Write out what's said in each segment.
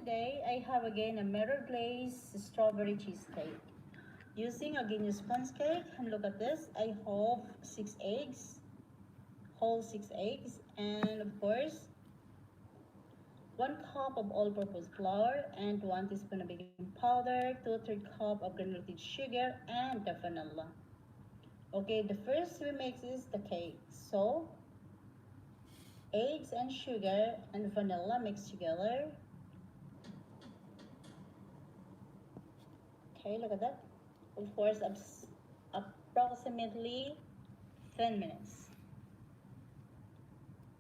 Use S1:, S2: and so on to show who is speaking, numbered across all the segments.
S1: today I have again a mirror glaze strawberry cheesecake. Using again your sponge cake, and look at this. I have 6 eggs, whole 6 eggs, and of course 1 cup of all-purpose flour and 1 teaspoon of baking powder, 2/3 cup of granulated sugar, and the vanilla. Okay, the first we mix is the cake. So eggs and sugar and vanilla mixed together. Okay, look at that. Of course, approximately 10 minutes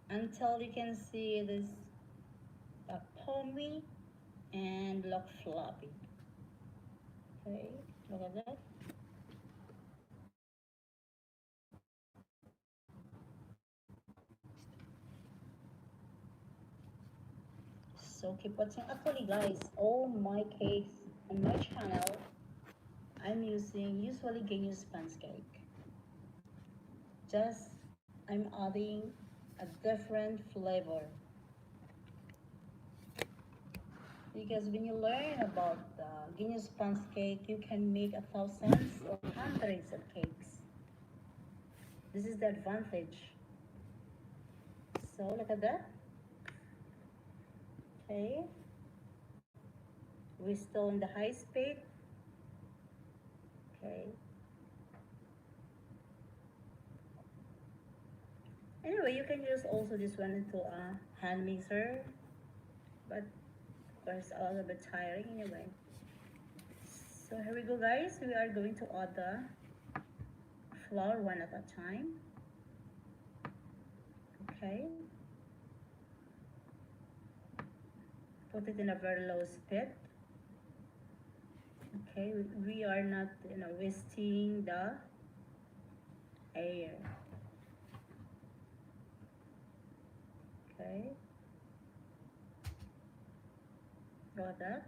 S1: until you can see this foamy and look floppy. Okay, look at that. So keep watching. Actually, guys, all my cakes on my channel, I'm using usually Genius sponge cake. Just I'm adding a different flavor. Because when you learn about the Guinness sponge cake, you can make thousands or hundreds of cakes. This is the advantage. So look at that. Okay, we're still in the high speed. Okay. Anyway, you can use also this one into a hand mixer, but of course a little bit tiring anyway. So here we go, guys. We are going to add the flour one at a time. Okay. Put it in a very low speed. Okay, we are not wasting the air. Okay, got that.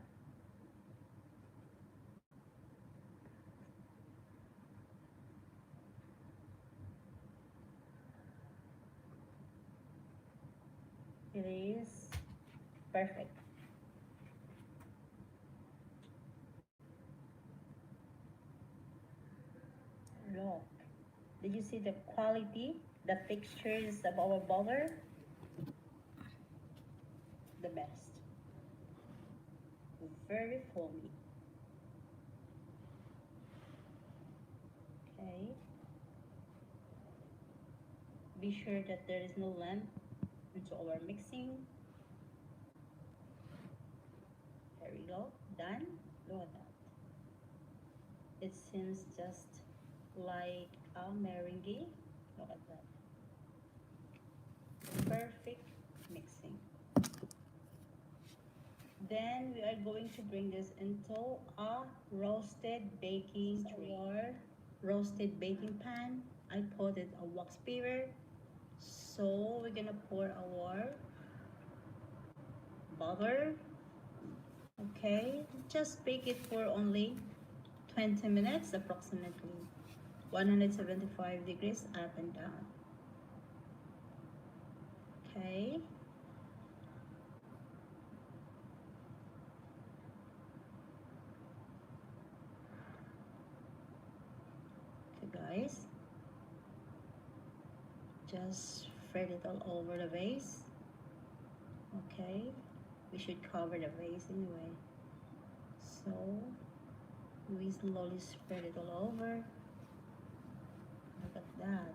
S1: It is perfect. Look, did you see the quality, the textures of our butter? The best. Very foamy. Okay. Be sure that there is no lump into our mixing. There we go. Done. Look at that. It seems just like a meringue. Look at that. Perfect mixing. Then we are going to bring this into a roasted baking tray or roasted baking pan. I put it a wax paper. So we're gonna pour our butter. Okay, just bake it for only 20 minutes approximately. 175 degrees up and down. Okay. Okay, guys. Just spread it all over the vase. Okay. We should cover the vase anyway. So we slowly spread it all over. Look at that.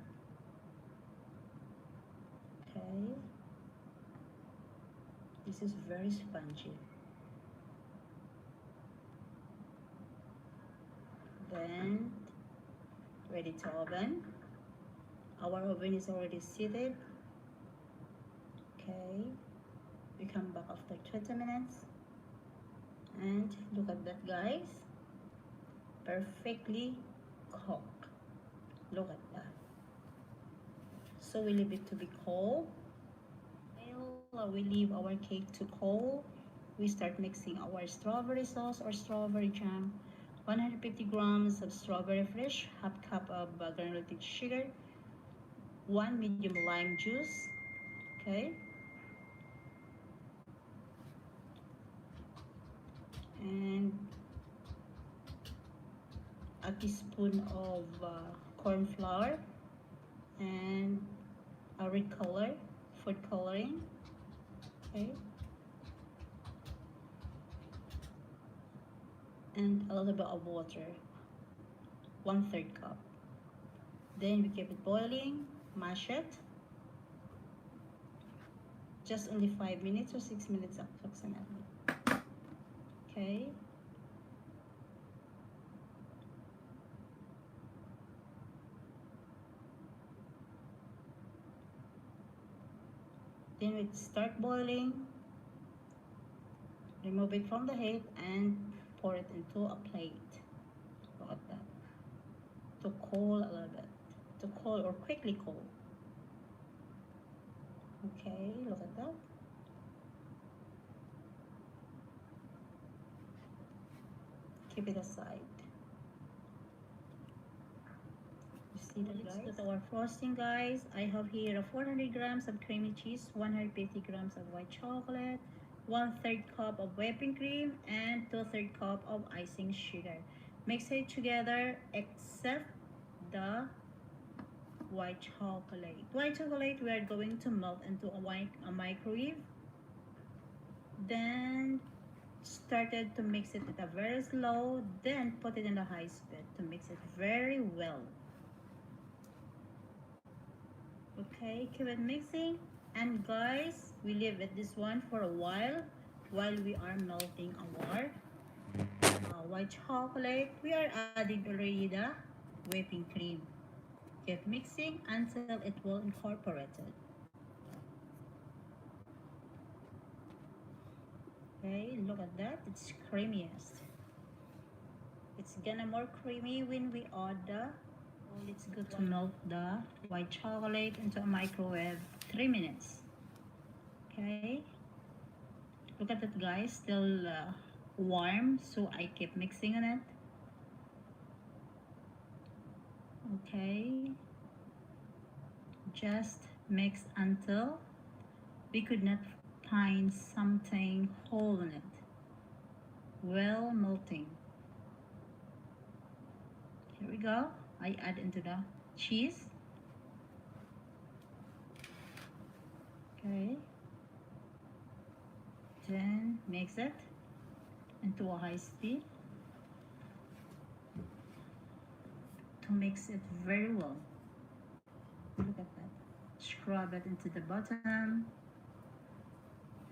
S1: Okay. This is very spongy. Then ready to oven. Our oven is already seated. Okay. We come back after 20 minutes. And look at that, guys. Perfectly cooked. Look at that. So we leave it to be cold. While we leave our cake to cool, we start mixing our strawberry sauce or strawberry jam. 150 grams of strawberry fresh, half cup of granulated sugar, 1 medium lime juice. Okay. teaspoon of corn flour and a red color, food coloring. Okay, and a little bit of water, 1/3 cup. Then we keep it boiling, mash it, just only 5 minutes or 6 minutes approximately. Okay, then it start boiling, remove it from the heat and pour it into a plate. Look at that. To cool a little bit. To cool or quickly cool. Okay, look at that. Keep it aside. You see that, guys? Let's put our frosting, guys. I have here a 400 grams of creamy cheese, 150 grams of white chocolate, 1/3 cup of whipping cream, and 2/3 cup of icing sugar. Mix it together except the white chocolate. White chocolate we are going to melt into a microwave. Then started to mix it at a very slow, then put it in the high speed to mix it very well. Okay, keep it mixing. And guys, we leave it this one for a while we are melting our white chocolate. We are adding already the whipping cream. Keep mixing until it will incorporate it. Okay, look at that. It's creamiest. It's gonna more creamy when we add the. It's good to melt the white chocolate into a microwave 3 minutes. Okay. Look at it, guys. Still warm, so I keep mixing on it. Okay. Just mix until we could not find something hole in it. Well melting. Here we go. I add into the cheese. Okay. Then mix it into a high speed to mix it very well. Look at that. Scrub it into the bottom.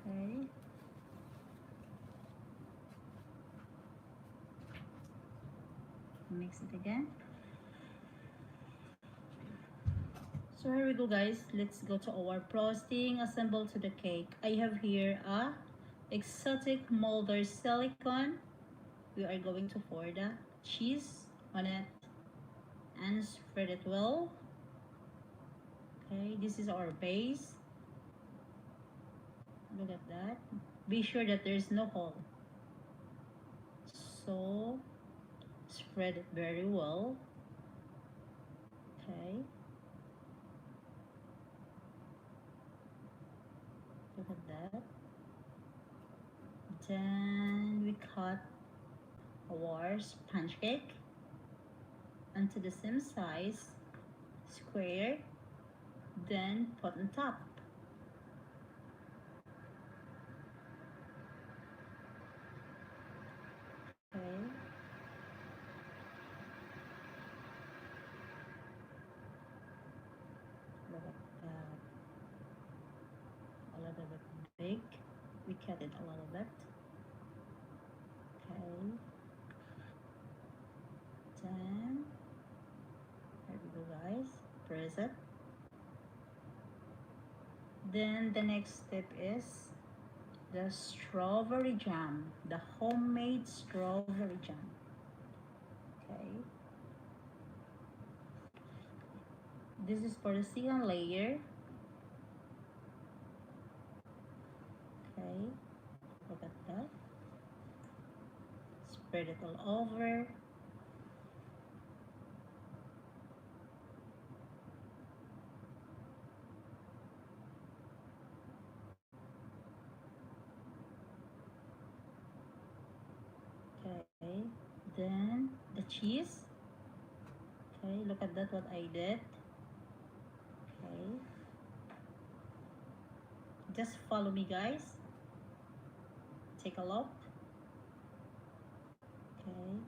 S1: Okay. Mix it again. So here we go, guys. Let's go to our frosting assemble to the cake. I have here a exotic molder silicone. We are going to pour the cheese on it and spread it well. Okay, this is our base. Look at that. Be sure that there's no hole. So spread it very well. Okay. Look at that. Then we cut our sponge cake into the same size square, then put on top. Okay. Look at that. A little bit big. We cut it a little bit. Okay. Then here we go, guys. Press it. Then the next step is the strawberry jam, the homemade strawberry jam. Okay. This is for the second layer. Okay. Look at that. Spread it all over. Okay. Then the cheese. Okay, look at that, what I did. Okay, just follow me, guys. Take a look. Okay,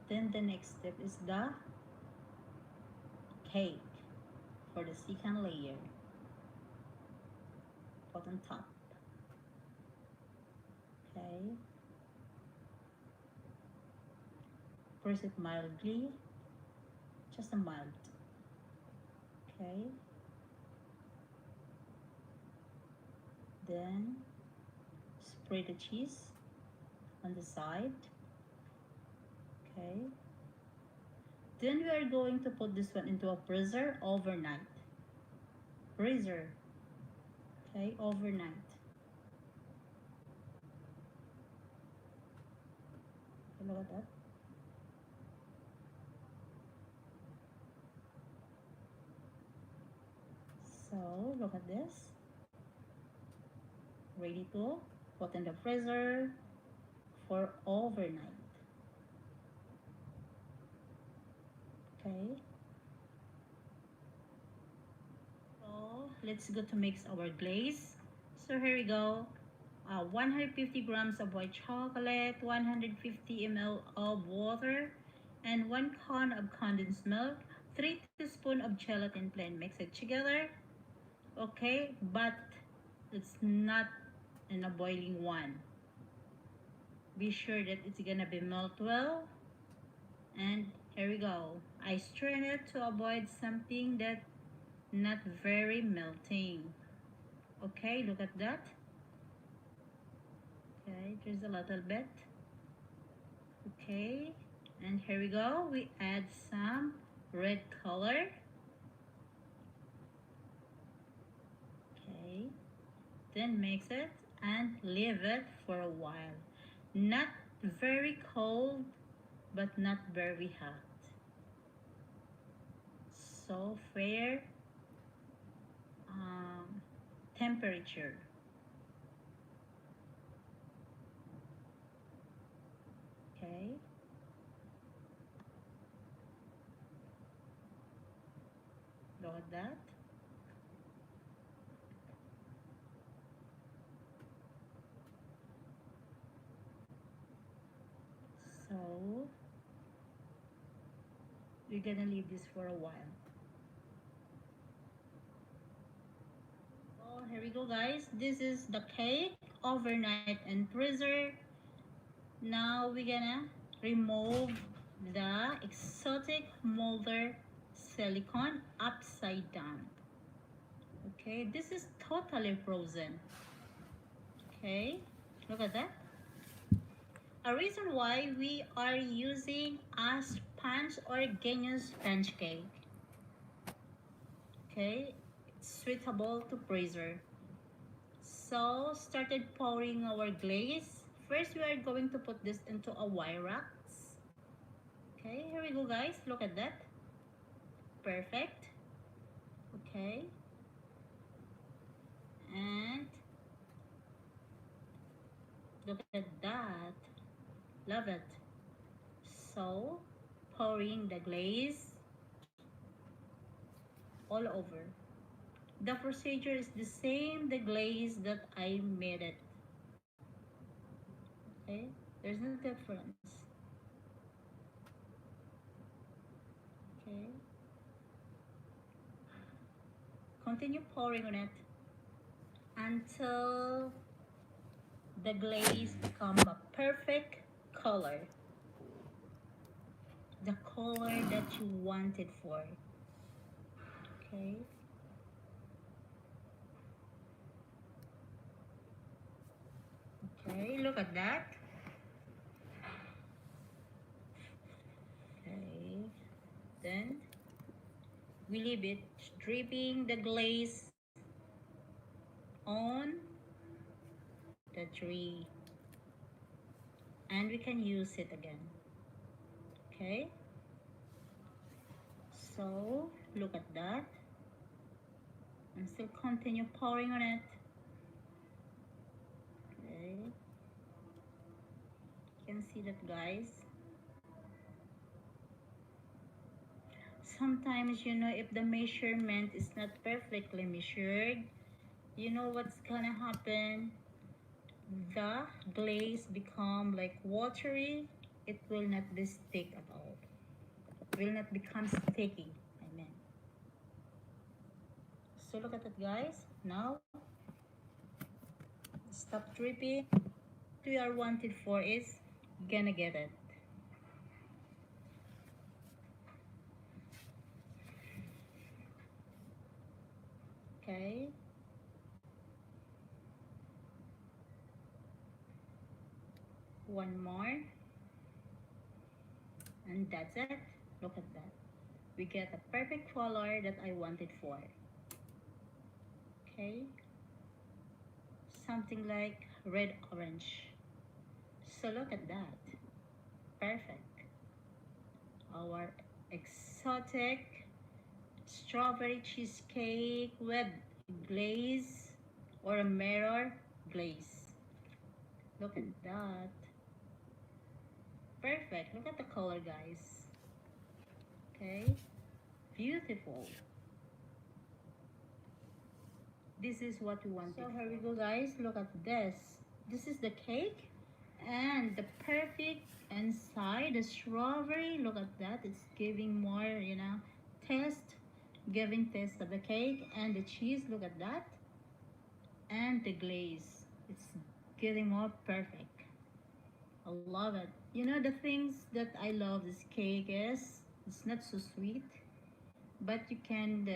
S1: then the next step is the cake for the second layer. Put on top. Okay, press it mildly, just a mild. Okay, then spray the cheese on the side. Okay, then we are going to put this one into a freezer overnight. Freezer. Okay, overnight. Okay, look at that. So look at this. Ready to put in the freezer for overnight. Okay. So let's go to mix our glaze. So here we go. 150 grams of white chocolate, 150 ml of water, and 1 con of condensed milk, 3 teaspoons of gelatin blend. Mix it together. Okay, but it's not in a boiling one. Be sure that it's gonna be melt well. And here we go. I strain it to avoid something that not very melting. Okay, look at that. Okay, there's a little bit. Okay, and here we go. We add some red color. Okay, then mix it and leave it for a while. Not very cold, but not very hot. So fair um, temperature. Okay, look at that. So we're gonna leave this for a while. So here we go, guys. This is the cake overnight in freezer. Now we're gonna remove the exotic molder silicone upside down. Okay, this is totally frozen. Okay, look at that. A reason why we are using a sponge or Genius sponge cake. Okay, it's suitable to freezer. So started pouring our glaze. First we are going to put this into a wire racks. Okay, here we go, guys. Look at that. Perfect. Okay, and look at that. Love it. So pouring the glaze all over. The procedure is the same the glaze that I made it. Okay, there's no difference. Okay, continue pouring on it until the glaze become a perfect color, the color that you want it for. Okay, okay, look at that. Okay, then we leave it dripping the glaze on the tree, and we can use it again. Okay, so look at that, and still continue pouring on it. Okay, you can see that, guys. sometimes, if the measurement is not perfectly measured, you know what's gonna happen? The glaze become like watery. It will not be stick at all. Will not become sticky. I mean. So look at it, guys. Now, stop dripping. What we are wanted for is gonna get it. Okay. One more. And that's it. Look at that. We get a perfect color that I wanted for. Okay. Something like red orange. So look at that. Perfect. Our exotic strawberry cheesecake with glaze or a mirror glaze. Look at that. Perfect. Look at the color, guys. Okay. Beautiful. This is what we wanted. So here we go, guys. Look at this. This is the cake and the perfect inside the strawberry. Look at that. It's giving more, taste, giving taste of the cake and the cheese. Look at that. And the glaze. It's getting more perfect. I love it. The things that I love this cake is it's not so sweet, but you can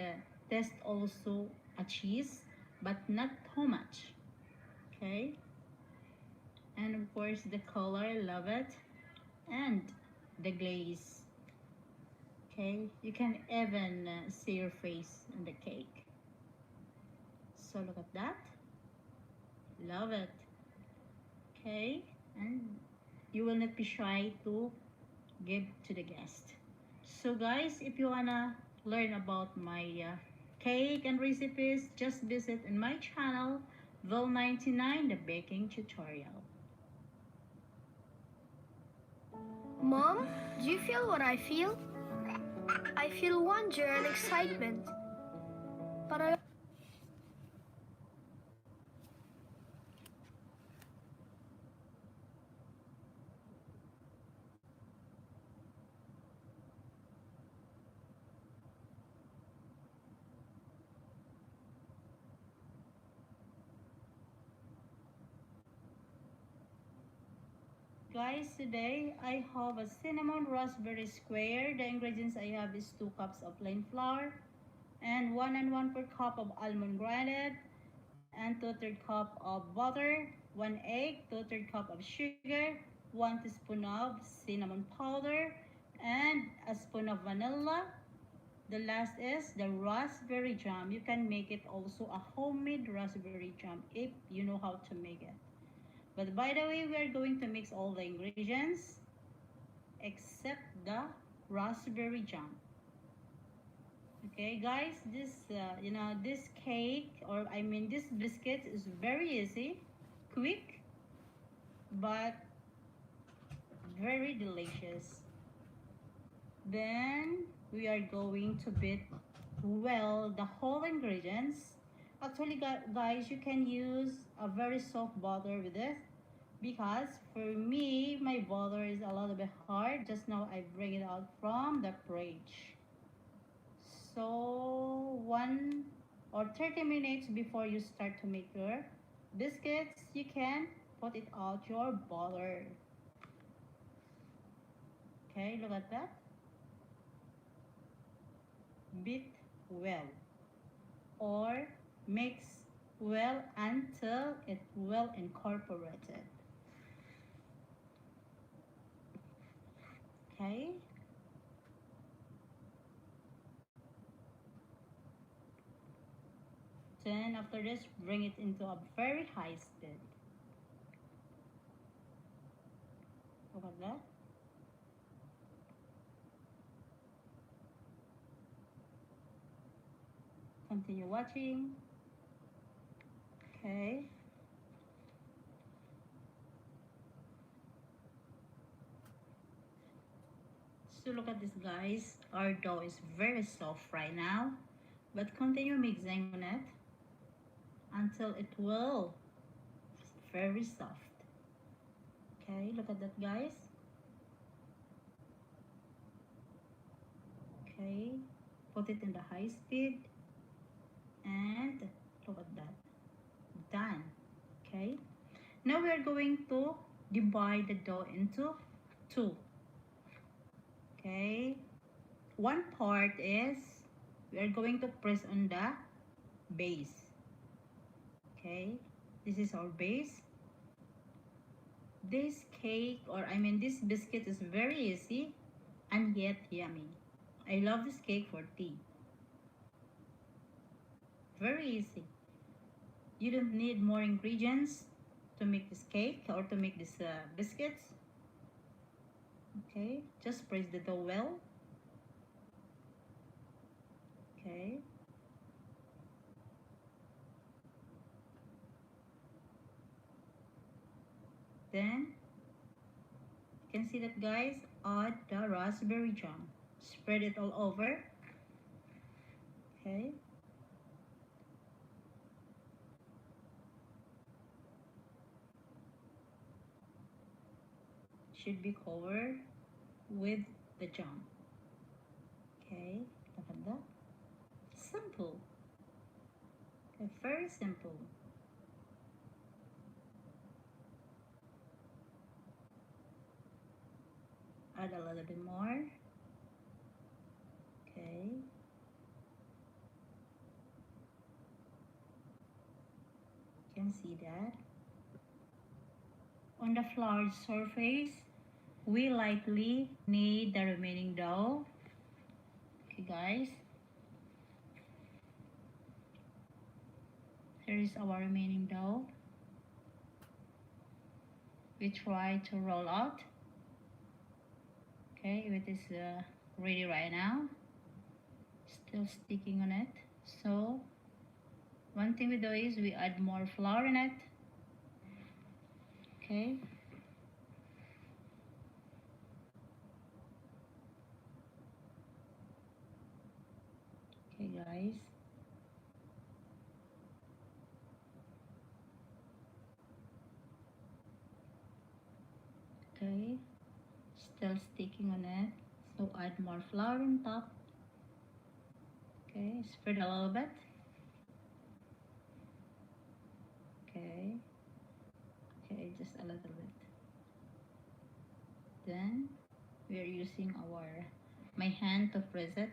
S1: test also a cheese, but not too much. Okay, and of course the color, I love it, and the glaze. Okay, you can even see your face on the cake. So look at that. Love it. Okay, and you will not be shy to give to the guest. So guys, if you wanna learn about my cake and recipes, just visit in my channel, Vil99, the baking tutorial.
S2: Mom, do you feel what I feel? I feel wonder and excitement. But I
S1: Guys, today I have a cinnamon raspberry square. The ingredients I have is 2 cups of plain flour and 1 and 1/4 cup of almond grated and 2/3 cup of butter, 1 egg, 2/3 cup of sugar, 1 teaspoon of cinnamon powder, and a spoon of vanilla. The last is the raspberry jam. You can make it also a homemade raspberry jam if you know how to make it. But by the way, we are going to mix all the ingredients except the raspberry jam. Okay, guys, this cake, or I mean this biscuit is very easy, quick, but very delicious. Then we are going to beat well the whole ingredients. Actually, guys, you can use a very soft butter with this because for me, my butter is a little bit hard. Just now I bring it out from the fridge. So 1 or 30 minutes before you start to make your biscuits, you can put it out your butter. Okay, look at that. Beat well or mix well until it well incorporated. Okay. Then after this, bring it into a very high speed. Look at that. Continue watching. Okay. So look at this, guys. Our dough is very soft right now, but continue mixing on it until it will very soft. Okay, look at that, guys. Okay, put it in the high speed and look at that. Done. Okay, now we are going to divide the dough into two. Okay, one part is we are going to press on the base. Okay, this is our base. This cake, or I mean this biscuit, is very easy and yet yummy. I love this cake for tea. Very easy. You don't need more ingredients to make this cake or to make these biscuits. Okay, just press the dough well. Okay, then you can see that, guys. Add the raspberry jam. Spread it all over. Okay, should be covered with the jam. Okay, look at that. Simple. Okay, very simple. Add a little bit more. Okay, you can see that. On the floured surface, we lightly knead the remaining dough. Okay, guys. Here is our remaining dough. We try to roll out. Okay, it is ready right now. Still sticking on it. So, one thing we do is we add more flour in it. Okay. Okay, guys. Okay, still sticking on it, so add more flour on top. Okay, spread a little bit. Okay, okay, just a little bit. Then we are using my hand to press it.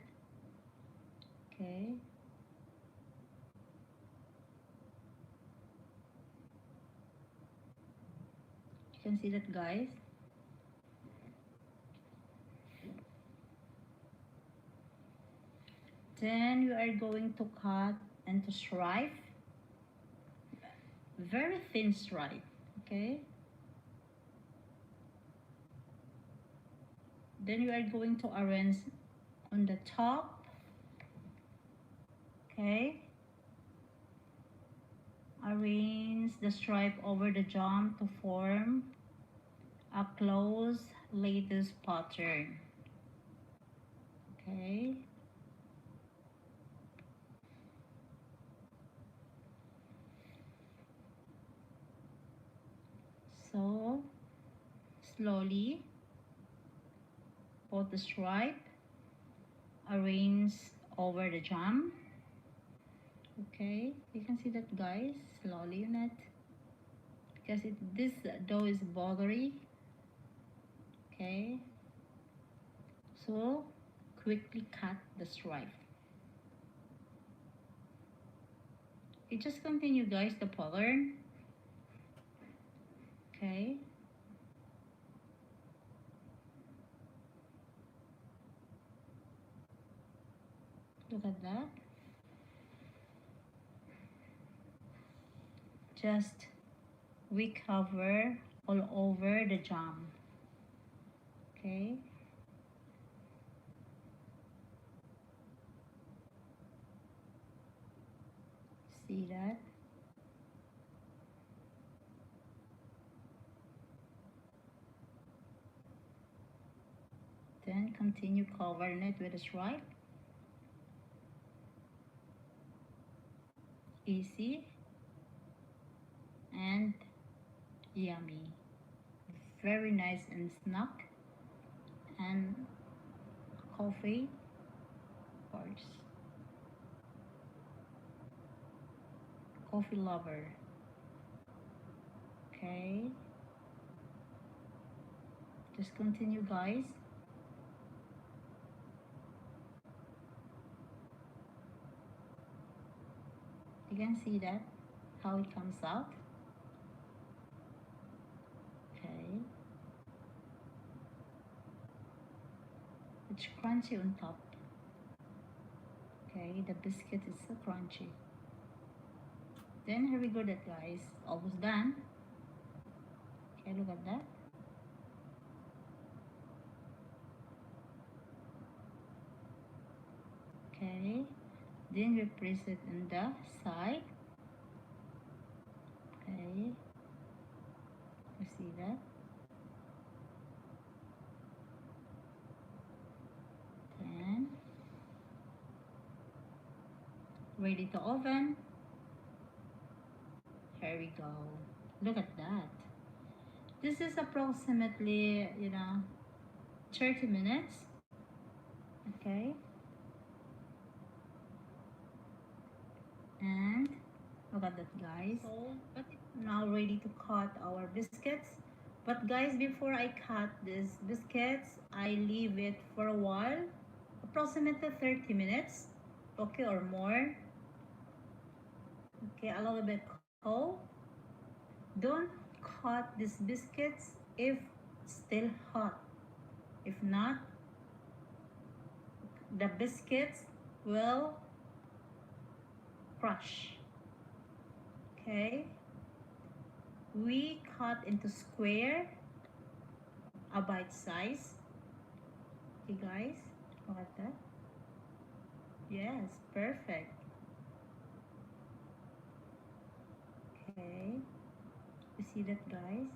S1: Okay, you can see that, guys. Then we are going to cut into stripe, very thin stripe. Okay, then we are going to arrange on the top. Okay, arrange the stripe over the jam to form a close lattice pattern. Okay, so slowly put the stripe, arrange over the jam. Okay, you can see that, guys, slowly on it, because this dough is buttery. Okay, so quickly cut the stripe. You just continue, guys, the pattern. Okay, look at that. Just we cover all over the jam. Okay, see that. Then continue covering it with a stripe. Easy and yummy. Very nice and snack and coffee, of course. Coffee lover. Okay. Just continue, guys. You can see that how it comes out. Okay. It's crunchy on top. Okay, the biscuit is so crunchy. Then here we go, that guys, almost done. Okay, look at that. Okay, then we press it in the side. Okay, you see that. Then ready to oven. Here we go. Look at that. This is approximately 30 minutes. Okay, and look at that, guys. So but now ready to cut our biscuits. But guys, before I cut these biscuits, I leave it for a while, approximately 30 minutes, okay, or more. Okay, a little bit cold. Don't cut these biscuits if still hot. If not, the biscuits will crush. Okay, we cut into square, a bite size. Okay, guys, look at that. Yes, perfect. Okay, you see that, guys?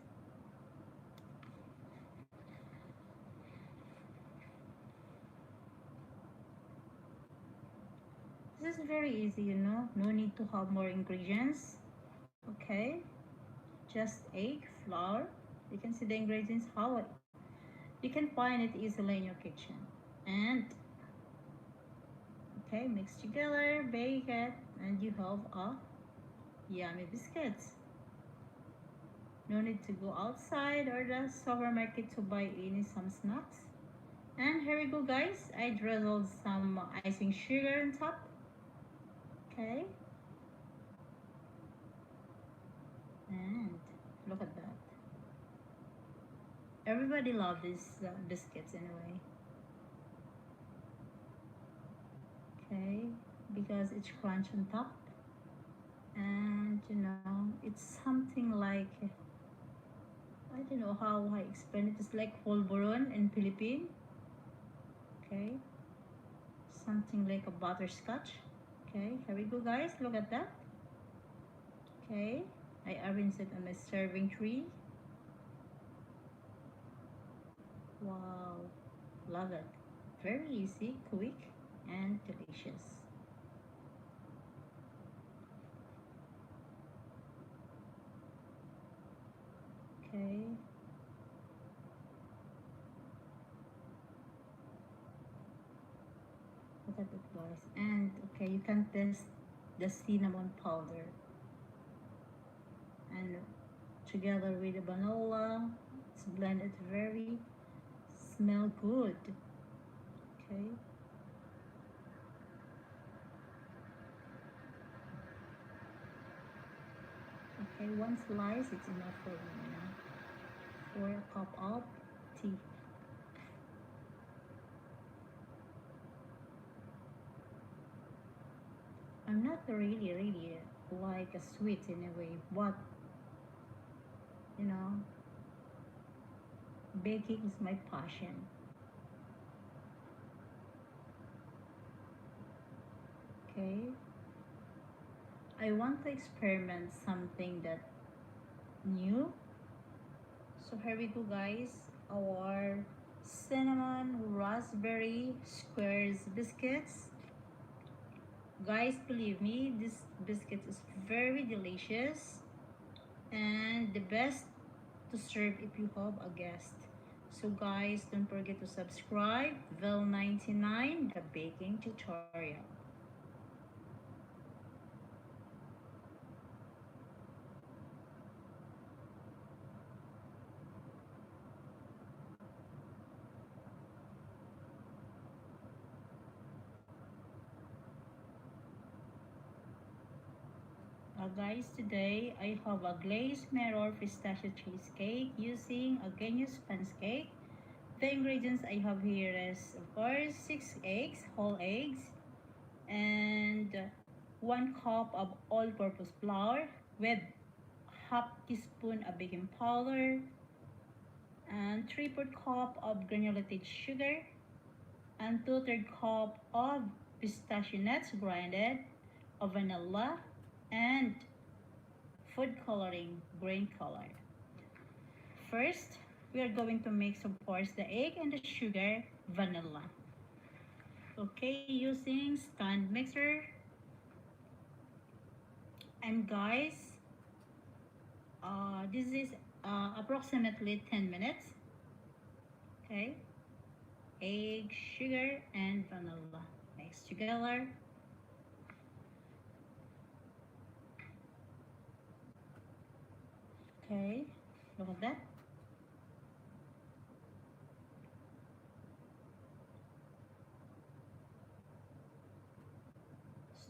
S1: This is very easy, no need to have more ingredients. Okay, just egg, flour. You can see the ingredients, how you can find it easily in your kitchen. And okay, mix together, bake it, and you have a yummy biscuits. No need to go outside or the supermarket to buy any some snacks. And here we go, guys. I drizzled some icing sugar on top. Okay, and look at that. Everybody loves these biscuits anyway. Okay, because it's crunch on top, and it's something like, I don't know how I explain it. It's like polvoron in Philippine. Okay, something like a butterscotch. Okay, here we go, guys. Look at that. Okay, I arranged it on my serving tray. Wow, love it. Very easy, quick, and delicious. Okay, look at it, guys. And okay, you can test the cinnamon powder, and together with the vanilla, it's blended very smell good. Okay, okay, one slice it's enough for for a cup of tea. I'm not really like a sweet in a way, but you know, baking is my passion. Okay, I want to experiment something that new. So here we go, guys. Our cinnamon raspberry squares biscuits. Guys, believe me, this biscuit is very delicious and the best to serve if you have a guest. So guys, don't forget to subscribe Vel99 the baking tutorial. Guys, today I have a glazed mirror pistachio cheesecake using a genius sponge cake. The ingredients I have here is, of course, 6 eggs, whole eggs, and 1 cup of all-purpose flour with half teaspoon of baking powder and 3/4 cup of granulated sugar and 2/3 cup of pistachio nuts grinded, of vanilla, and food coloring, green color. First, we are going to mix, of course, the egg and the sugar, vanilla. Okay, using stand mixer. And guys, this is approximately 10 minutes. Okay, egg, sugar, and vanilla mixed together. Okay, look at that.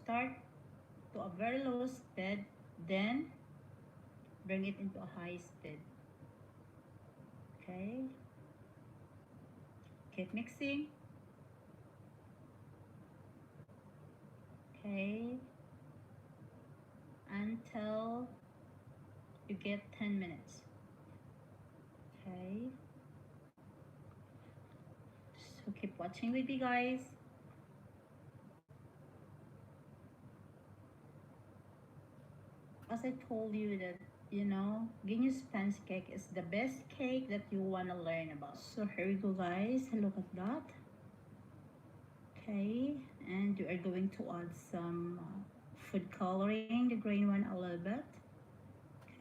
S1: Start to a very low speed, then bring it into a high speed. Okay, keep mixing. Okay, until you get 10 minutes. Okay, so keep watching with me, guys. As I told you that, genius sponge cake is the best cake that you want to learn about. So here we go, guys. Look at that. Okay, and we are going to add some food coloring, the green one a little bit.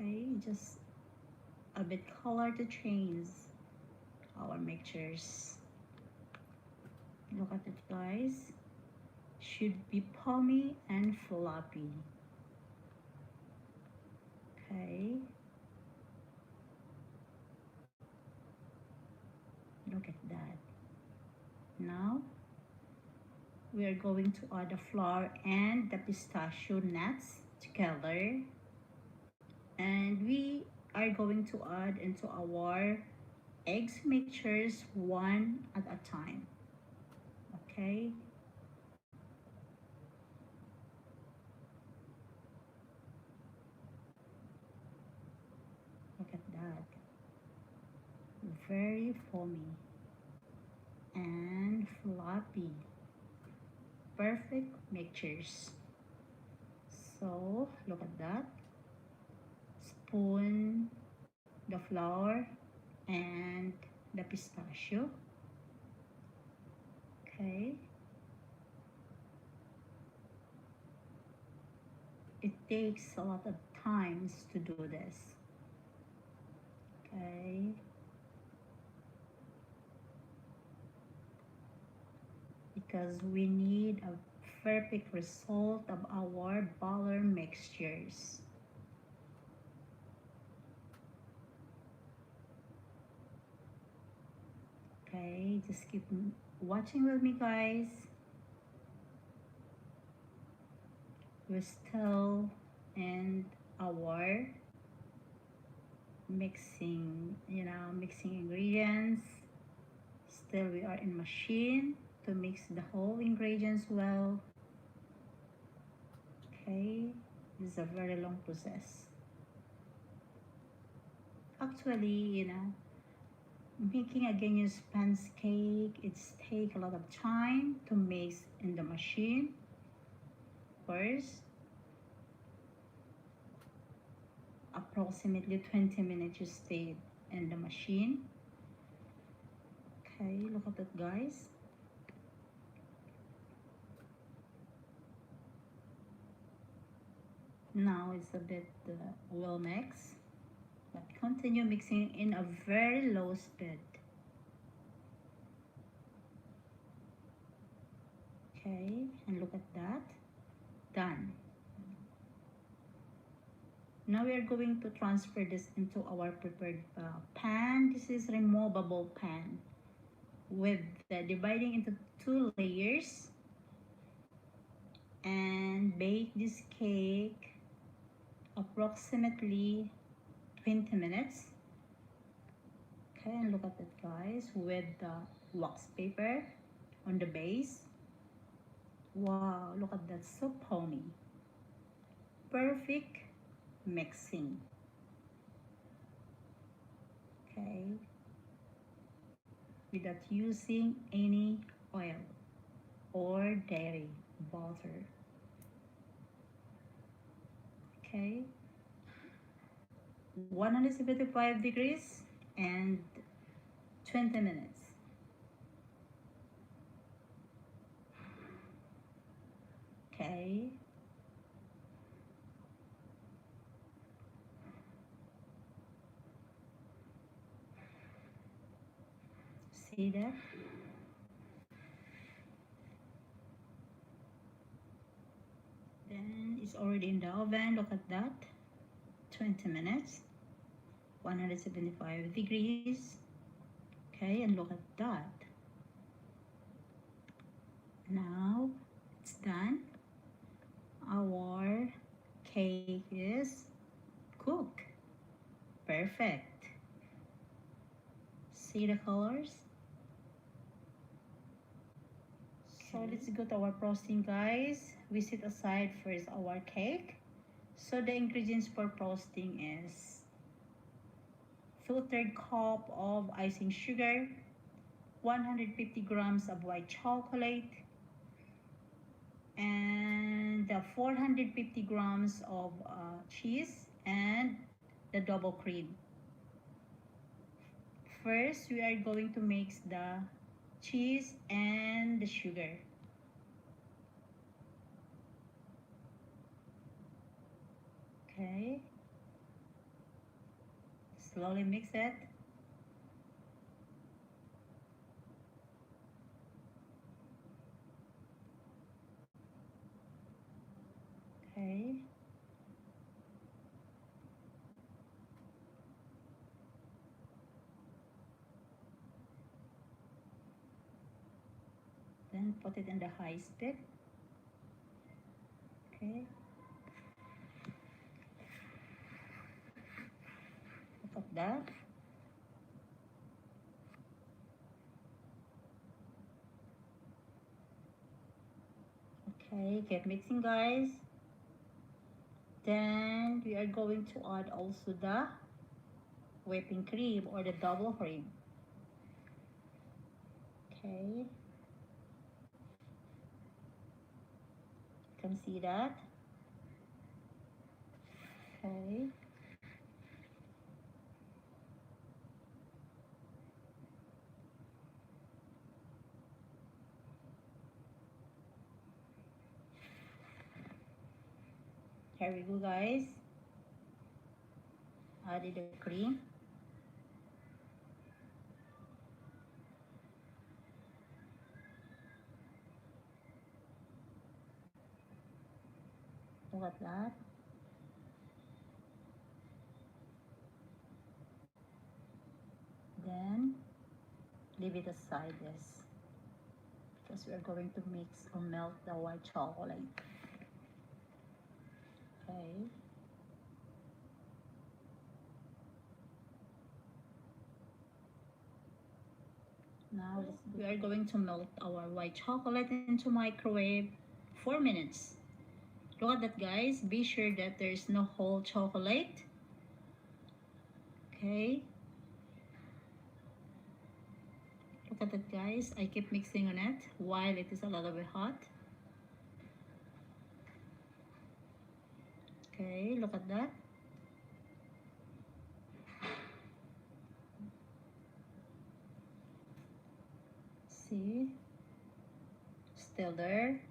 S1: Okay, just a bit color to change our mixtures. Look at it, guys. Should be pommy and floppy. Okay, look at that. Now we are going to add the flour and the pistachio nuts together, and we are going to add into our eggs mixtures one at a time. Okay, look at that. Very foamy and floppy. Perfect mixtures. So look at that. Spoon the flour and the pistachio. Okay, it takes a lot of times to do this. Okay, because we need a perfect result of our batter mixtures. Okay, just keep watching with me, guys. We're still in our mixing ingredients. Still we are in machine to mix the whole ingredients well. Okay, this is a very long process. Actually, making a genius sponge cake, it's take a lot of time to mix in the machine. First, approximately 20 minutes you stay in the machine. Okay, look at that, guys. Now it's a bit well mixed, but continue mixing in a very low speed. Okay, and look at that. Done. Now we are going to transfer this into our prepared pan. This is removable pan with dividing into two layers, and bake this cake approximately 20 minutes. Okay, and look at that, guys, with the wax paper on the base. Wow, look at that, so foamy. Perfect mixing. Okay, without using any oil or dairy butter. Okay, 175 degrees and 20 minutes. Okay, see that? Then it's already in the oven. Look at that. 20 minutes, 175 degrees. Okay, and look at that. Now it's done. Our cake is cooked. Perfect. See the colors? So let's go to our frosting, guys. We set aside first our cake. So the ingredients for frosting is filtered cup of icing sugar, 150 grams of white chocolate, and the 450 grams of cheese and the double cream. First, we are going to mix the cheese and the sugar. Okay. Slowly mix it. Okay. Then put it in the high speed. Okay. Look at that. Okay, keep mixing, guys. Then we are going to add also the whipping cream or the double cream. Okay. You can see that. Okay. Here we go, guys. Added the cream. Look at that. Then leave it aside this because we are going to mix or melt the white chocolate. Okay. Now we are going to melt our white chocolate into microwave 4 minutes. Look at that, guys. Be sure that there is no whole chocolate. Okay. Look at that, guys. I keep mixing on it while it is a little bit hot. Okay, look at that. See, still there,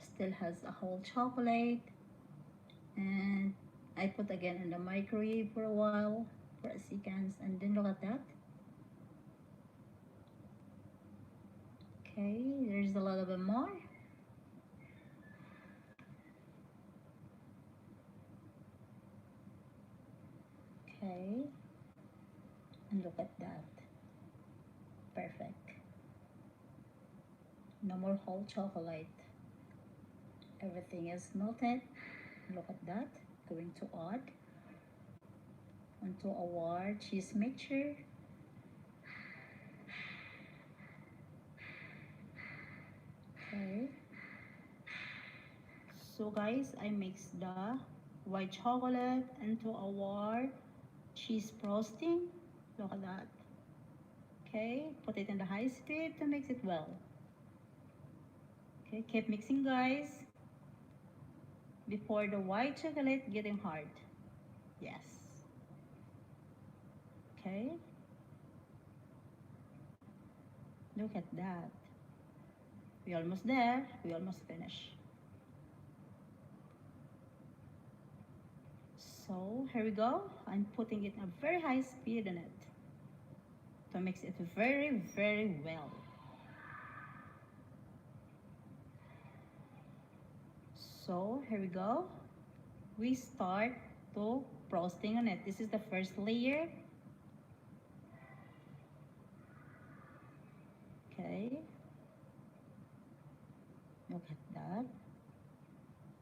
S1: still has a whole chocolate. And I put again in the microwave for a while, for a seconds, and then look at that. Okay, there's a little bit more. Okay, and look at that. Perfect. No more whole chocolate. Everything is melted. Look at that. Going to add onto our cheese mixture. Okay. So guys, I mixed the white chocolate into our cheese frosting. Look at that. Okay, put it in the high speed to mix it well. Okay, keep mixing guys before the white chocolate getting hard. Yes. Okay. Look at that. We almost there. We almost finished. So here we go. I'm putting it a very high speed in it to mix it very, very well. So here we go. We start to frosting on it. This is the first layer. Okay. Look at that.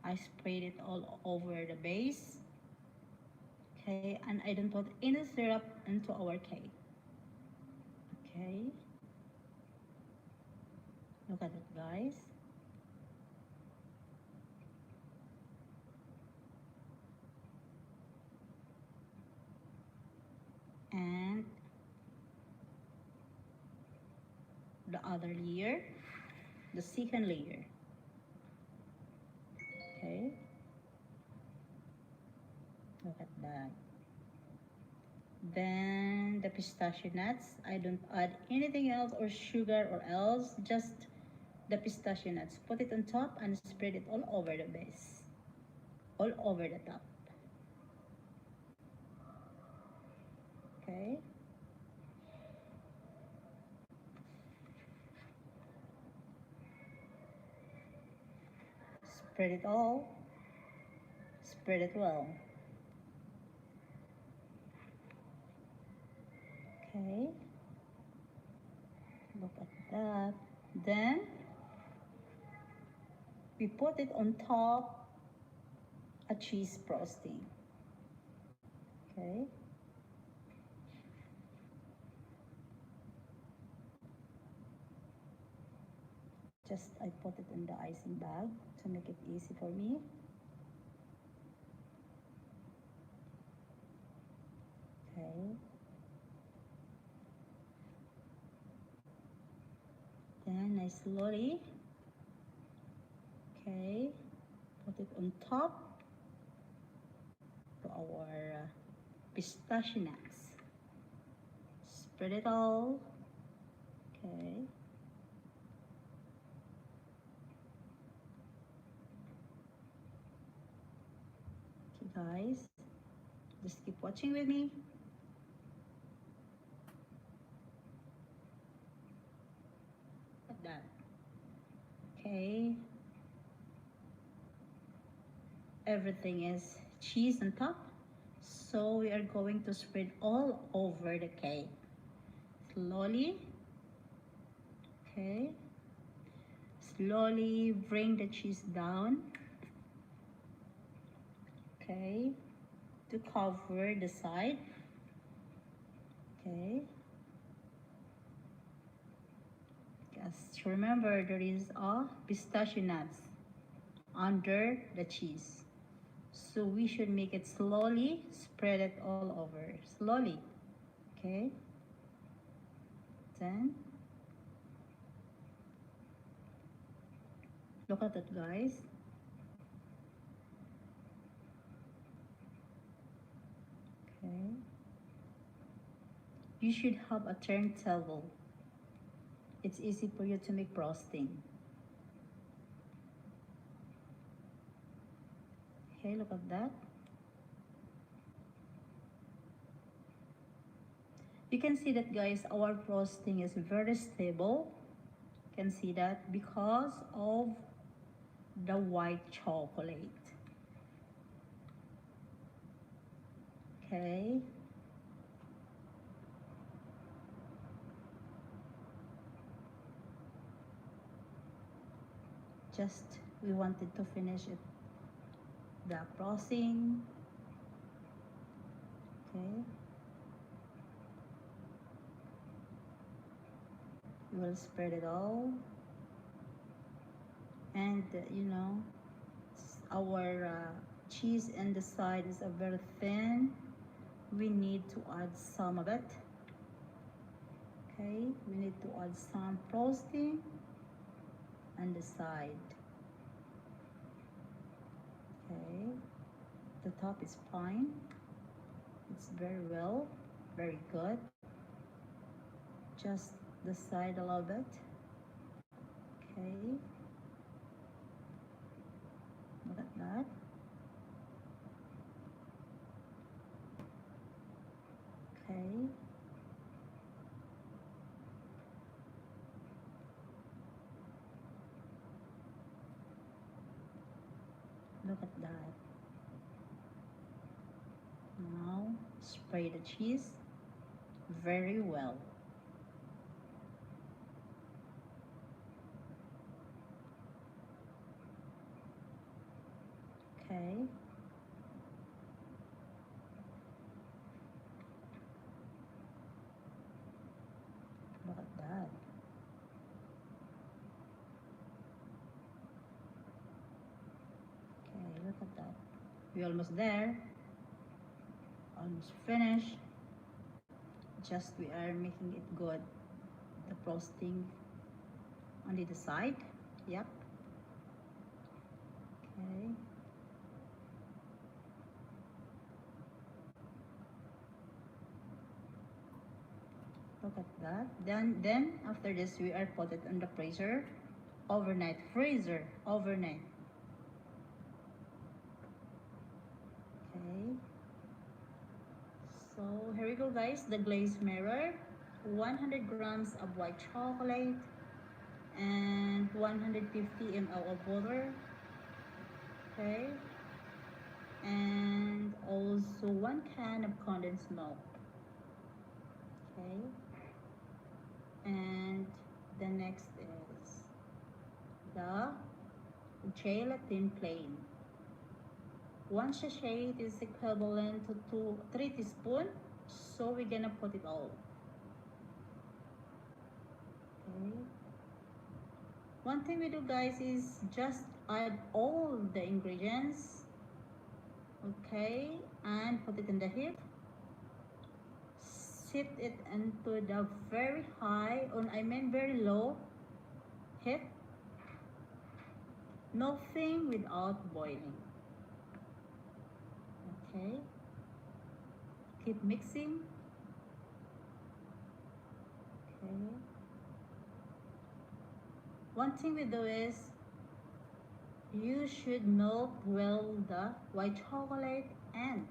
S1: I sprayed it all over the base. Okay, and I don't put any syrup into our cake. Okay. Look at it, guys. And the other layer, the second layer. Okay. Look at that. Then the pistachio nuts. I don't add anything else or sugar or else, just the pistachio nuts. Put it on top and spread it all over the base. All over the top. Okay. Spread it all. Spread it well. Okay. Look at that. Then we put it on top a cheese frosting. Okay. Just I put it in the icing bag to make it easy for me. Okay. Then I slowly, okay, put it on top to our pistachio nuts. Spread it all. Okay. Okay, guys, just keep watching with me. Like that. Okay. Everything is cheese on top. So we are going to spread all over the cake. Slowly. Okay. Slowly bring the cheese down. Okay. To cover the side. Okay. Just remember there is a pistachio nuts under the cheese. So we should make it slowly, spread it all over. Slowly. Okay. Then look at it, guys. Okay. You should have a turntable it's easy for you to make frosting. Okay, look at that. You can see that, guys, our frosting is very stable. You can see that because of the white chocolate. Okay. Just we wanted to finish it, the frosting. Okay. We will spread it all. And our cheese in the side is a very thin. We need to add some of it. Okay, we need to add some frosting on the side. Okay, the top is fine. It's very well, very good. Just the side a little bit. Okay, look at that. Okay, look at that. Now spray the cheese very well. Okay, look at that. Okay, look at that. We're almost there. Almost finished. Just we are making it good. The frosting on the side. Yep. Okay. Look at that. Then after this we are put it in the freezer. Overnight. Freezer. Overnight. Okay. So here we go, guys. The glazed mirror. 100 grams of white chocolate and 150 ml of water. Okay. And also 1 can of condensed milk. Okay. And the next is the gelatin plain. 1 sachet is equivalent to 3 teaspoons. So we're gonna put it all. Okay. One thing we do, guys, is just add all the ingredients. Okay, and put it in the heat. Set it into the very high, or I mean very low heat. Nothing without boiling. Okay. Keep mixing. Okay. One thing we do is you should melt well the white chocolate and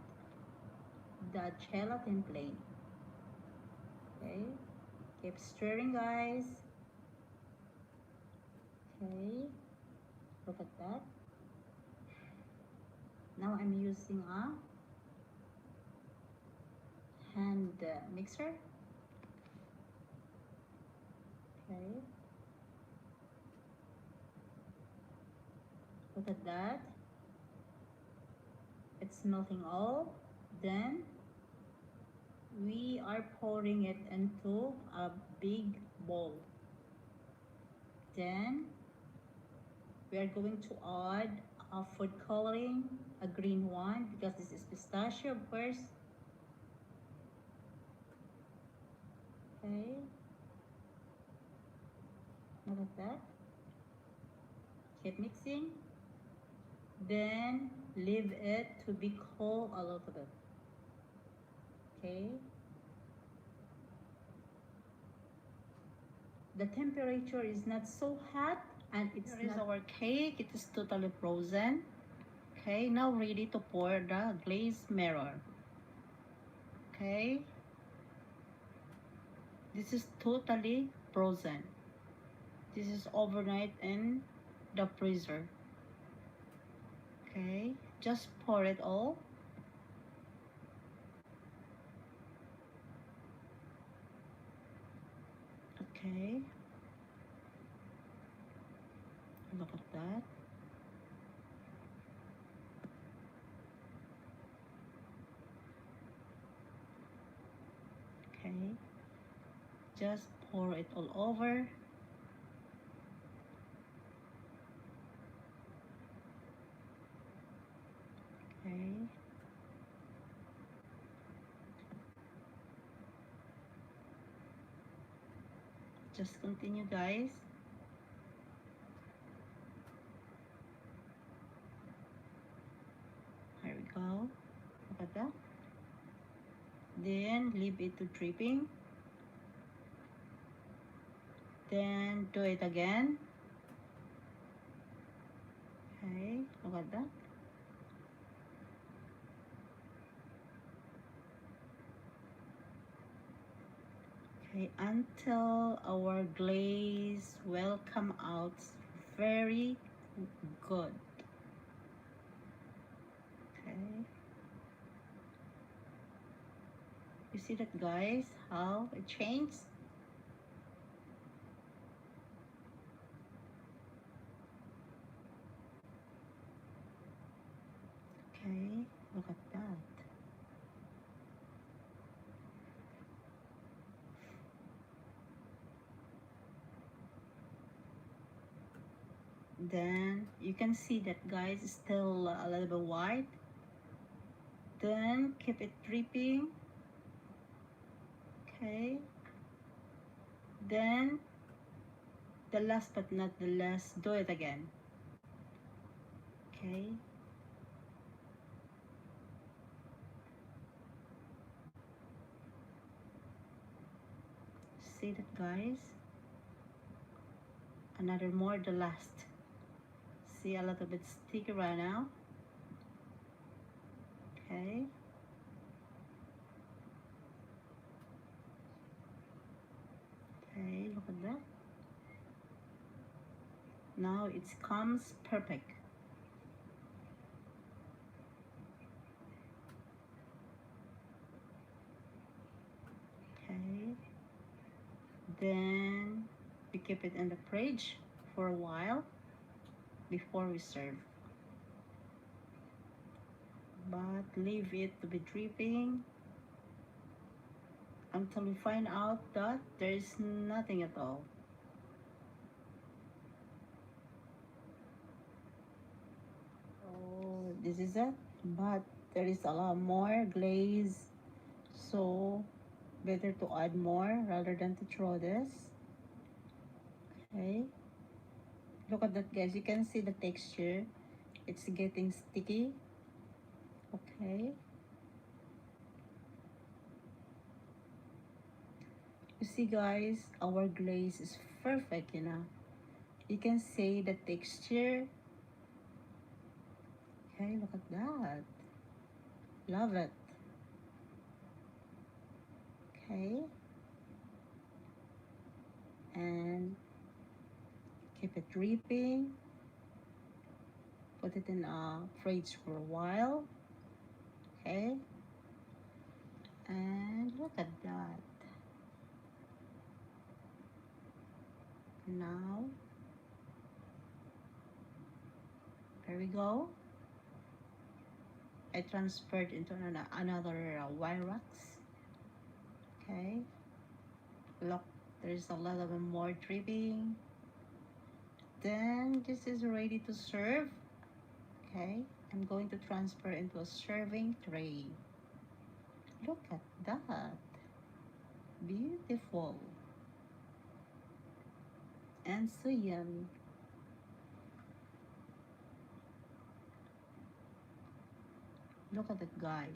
S1: the gelatin plain. Okay. Keep stirring, guys. Okay. Look at that. Now I'm using a hand mixer. Okay. Look at that. It's melting all. Then we are pouring it into a big bowl. Then we are going to add a food coloring, a green one, because this is pistachio, of course. Okay. Look at that. Keep mixing. Then leave it to be cold a little bit. Okay. The temperature is not so hot, and it's here is our cake. It is totally frozen. Okay, now ready to pour the glazed mirror. Okay, this is totally frozen. This is overnight in the freezer. Okay, just pour it all. Okay, look at that. Okay, just pour it all over. Okay, just continue, guys. Here we go. Look at that. Then leave it to dripping. Then do it again. Okay, look at that. Okay, until our glaze will come out very good. Okay, you see that, guys, how it changed? Okay, look at that. Then you can see that, guys, is still a little bit white. Then keep it dripping. Okay, then the last but not the least, do it again. Okay, see that, guys? Another more, the last. See, a little bit sticky right now. Okay, okay, look at that. Now it comes perfect. Okay, then we keep it in the fridge for a while before we serve, but leave it to be dripping until we find out that there is nothing at all. Oh, this is it, but there is a lot more glaze, so better to add more rather than to throw this. Okay, look at that, guys. You can see the texture. It's getting sticky. Okay, you see, guys, our glaze is perfect, you know. You can see the texture. Okay, look at that. Love it. Okay, and keep it dripping. Put it in a fridge for a while. Okay, and look at that. Now, there we go. I transferred into another wire racks. Okay, look, there's a lot of more dripping. Then this is ready to serve. Okay, I'm going to transfer into a serving tray. Look at that. Beautiful. And so yummy. Look at it, guys.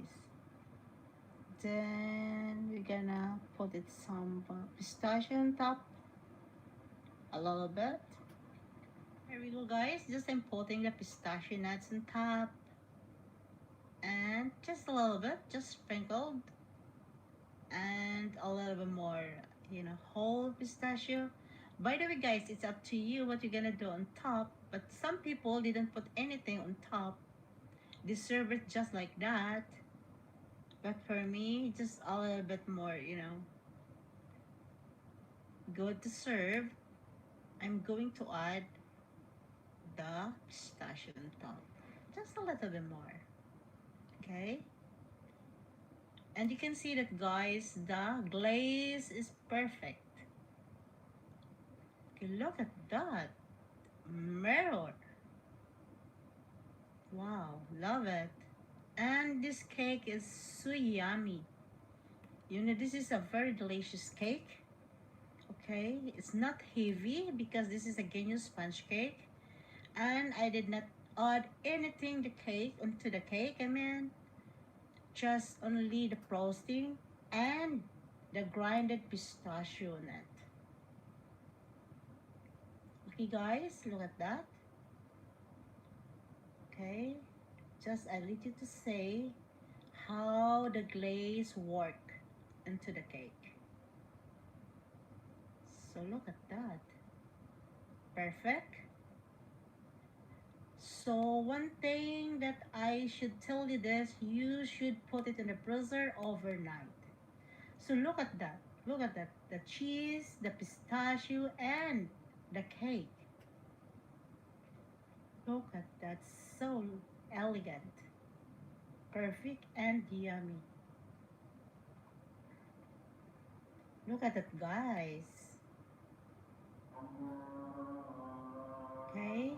S1: Then we're gonna put it some pistachio on top. A little bit. Here we go, guys. Just I'm putting the pistachio nuts on top. And just a little bit, just sprinkled. And a little bit more, whole pistachio. By the way, guys, it's up to you what you're gonna do on top. But some people didn't put anything on top. They serve it just like that. But for me, just a little bit more, good to serve. I'm going to add the pistachio on top. Just a little bit more. Okay? And you can see that, guys, the glaze is perfect. Okay, look at that. Mirror. Wow, love it. And this cake is so yummy. This is a very delicious cake. Okay, it's not heavy because this is a Guinness sponge cake. And I did not add anything the cake onto the cake. I mean, just only the frosting and the grinded pistachio on it. Okay, guys, look at that. Okay, just I need you to say how the glaze work into the cake. So look at that. Perfect. So one thing that I should tell you this, you should put it in the freezer overnight. So look at that. Look at that. The cheese, the pistachio, and the cake. Look at that. So elegant. Perfect and yummy. Look at that, guys. Okay.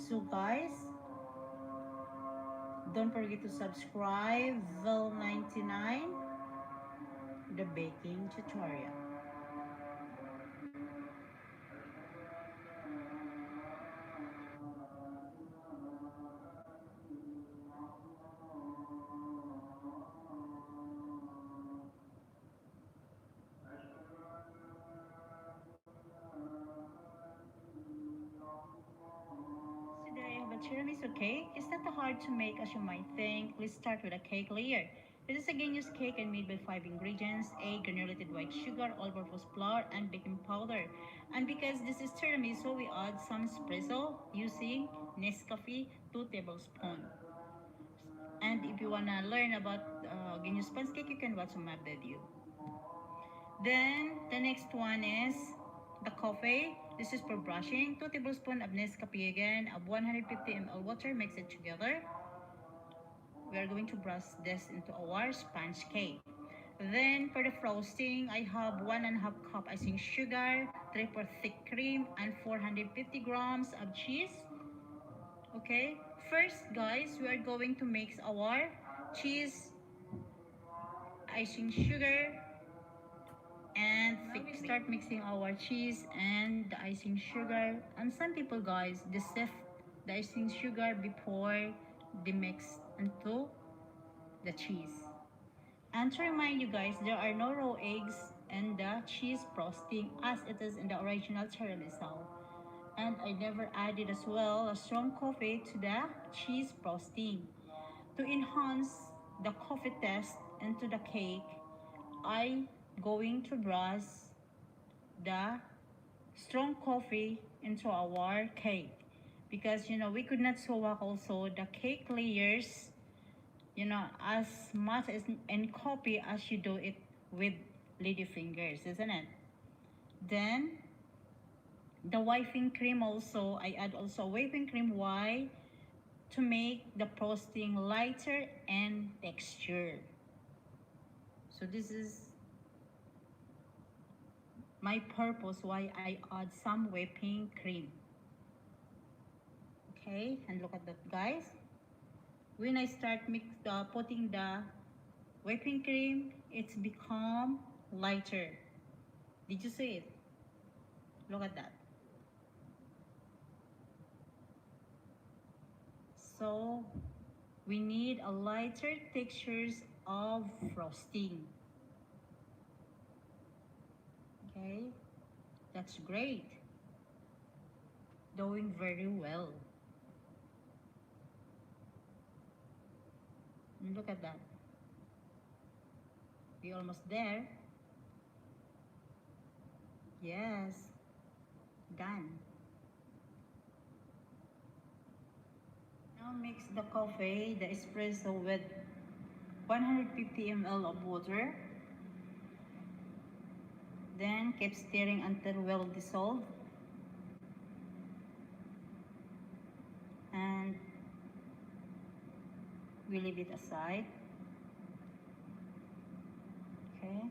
S1: So guys, don't forget to subscribe Vil99, the baking tutorial. So there you have a tiramisu cake. It's not hard to make as you might think. Let's start with a cake layer. This is a genius cake and made by 5 ingredients: egg, granulated white sugar, all-purpose flour, and baking powder. And because this is tiramisu, we add some espresso using Nescafe 2 tablespoons. And if you wanna learn about genius sponge cake, you can watch my video. Then the next one is the coffee. This is for brushing. 2 tablespoons of Nescafe again, of 150 ml water. Mix it together. We are going to brush this into our sponge cake. Then for the frosting, I have 1.5 cup icing sugar, 3/4 thick cream, and 450 grams of cheese. Okay. First, guys, we are going to mix our cheese, icing sugar, and we start mixing our cheese and the icing sugar. And some people, guys, they sift the icing sugar before they mix into the cheese. And to remind you guys, there are no raw eggs in the cheese frosting as it is in the original tiramisu. And I never added as well a strong coffee to the cheese frosting. To enhance the coffee taste into the cake, I going to brush the strong coffee into our cake, because we could not sew up also the cake layers, as much as in copy as you do it with lady fingers, isn't it? Then the whipping cream also, I add also whipping cream. Why? To make the frosting lighter and texture. So this is my purpose why I add some whipping cream. Okay, and look at that, guys. When I start putting the whipping cream, it's become lighter. Did you see it? Look at that. So we need a lighter textures of frosting. Okay, that's great. doing very well. Look at that. We almost there. Yes, done. Now mix the coffee, the espresso with 150 ml of water. Then keep stirring until well dissolved. And we leave it aside. Okay.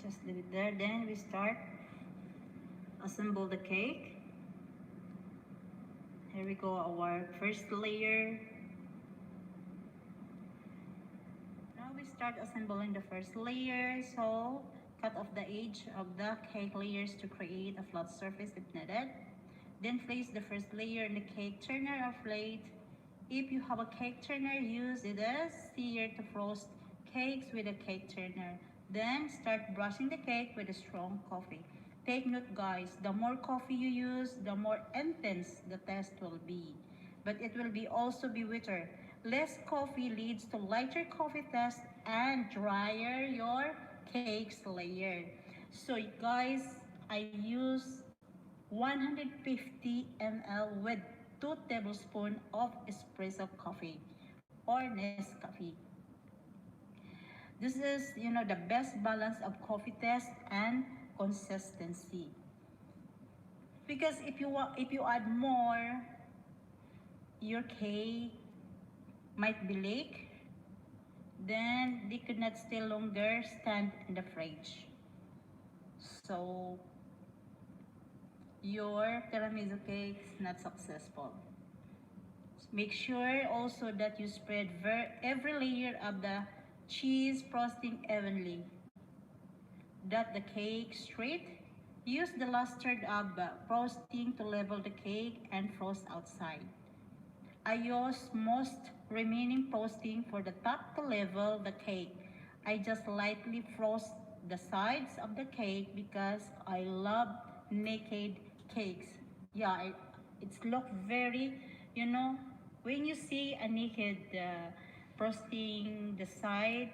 S1: Just leave it there. Then we start assemble the cake. Here we go, our first layer. Now we start assembling the first layer. So cut off the edge of the cake layers to create a flat surface if needed. Then place the first layer in the cake turner or plate. If you have a cake turner, use it as easier to frost cakes with a cake turner. Then start brushing the cake with a strong coffee. Take note guys, the more coffee you use, the more intense the test will be. But it will be also be wetter. Less coffee leads to lighter coffee test and drier your cakes layer. So guys, I use 150 ml with 2 tablespoons of espresso coffee or Nescafe. This is, the best balance of coffee taste and consistency. Because if you add more, your cake might be leak, then they could not stay longer stand in the fridge. So your tiramisu cake is not successful. Make sure also that you spread every layer of the cheese frosting evenly. Dot the cake straight. Use the luster of frosting to level the cake and frost outside. I use most remaining frosting for the top to level the cake. I just lightly frost the sides of the cake because I love naked cakes. Yeah, it's look very, you know, when you see a naked frosting the side,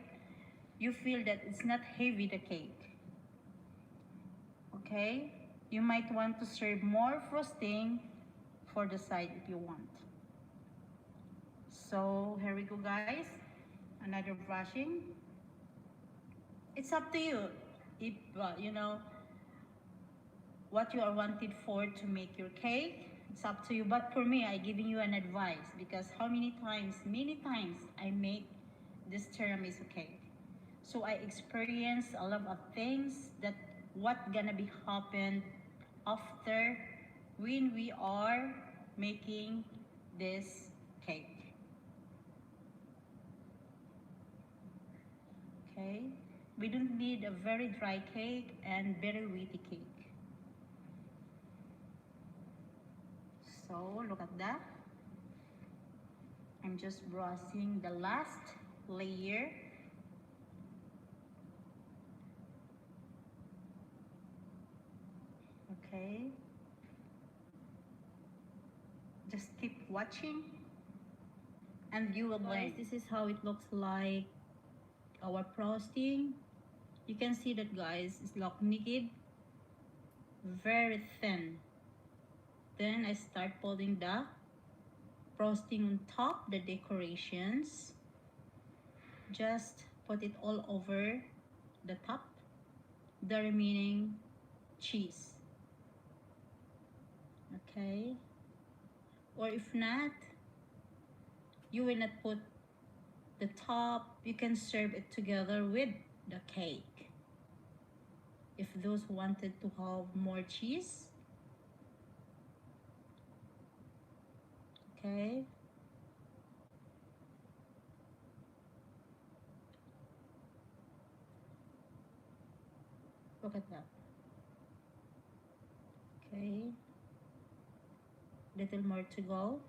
S1: you feel that it's not heavy the cake. Okay? You might want to serve more frosting for the side if you want. So here we go guys, another brushing. It's up to you if what you are wanted for to make your cake. It's up to you, but for me I giving you an advice because how many times I make this tiramisu cake. So I experience a lot of things that what gonna be happen after when we are making this cake. Okay, we don't need a very dry cake and very wetty cake. So look at that. I'm just brushing the last layer. Okay, just keep watching and you will learn. This is how it looks like, our frosting. You can see that guys, it's like naked, very thin. Then I start putting the frosting on top, the decorations. Just put it all over the top, the remaining cheese. Okay, or if not, you will not put the top, you can serve it together with the cake. If those wanted to have more cheese, okay. Look at that. Okay, little more to go.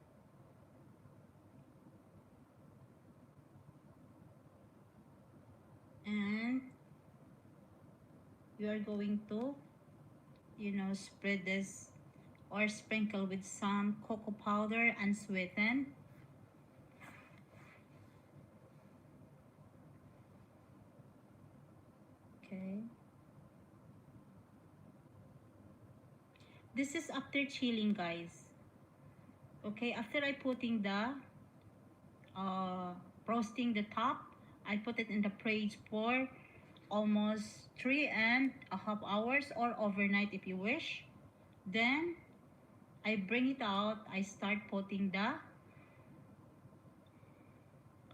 S1: you are going to, spread this or sprinkle with some cocoa powder and sweeten. Okay. This is after chilling, guys. Okay, after I putting the uh, roasting the top, I put it in the fridge for almost 3.5 hours or overnight if you wish. Then I bring it out. I start putting the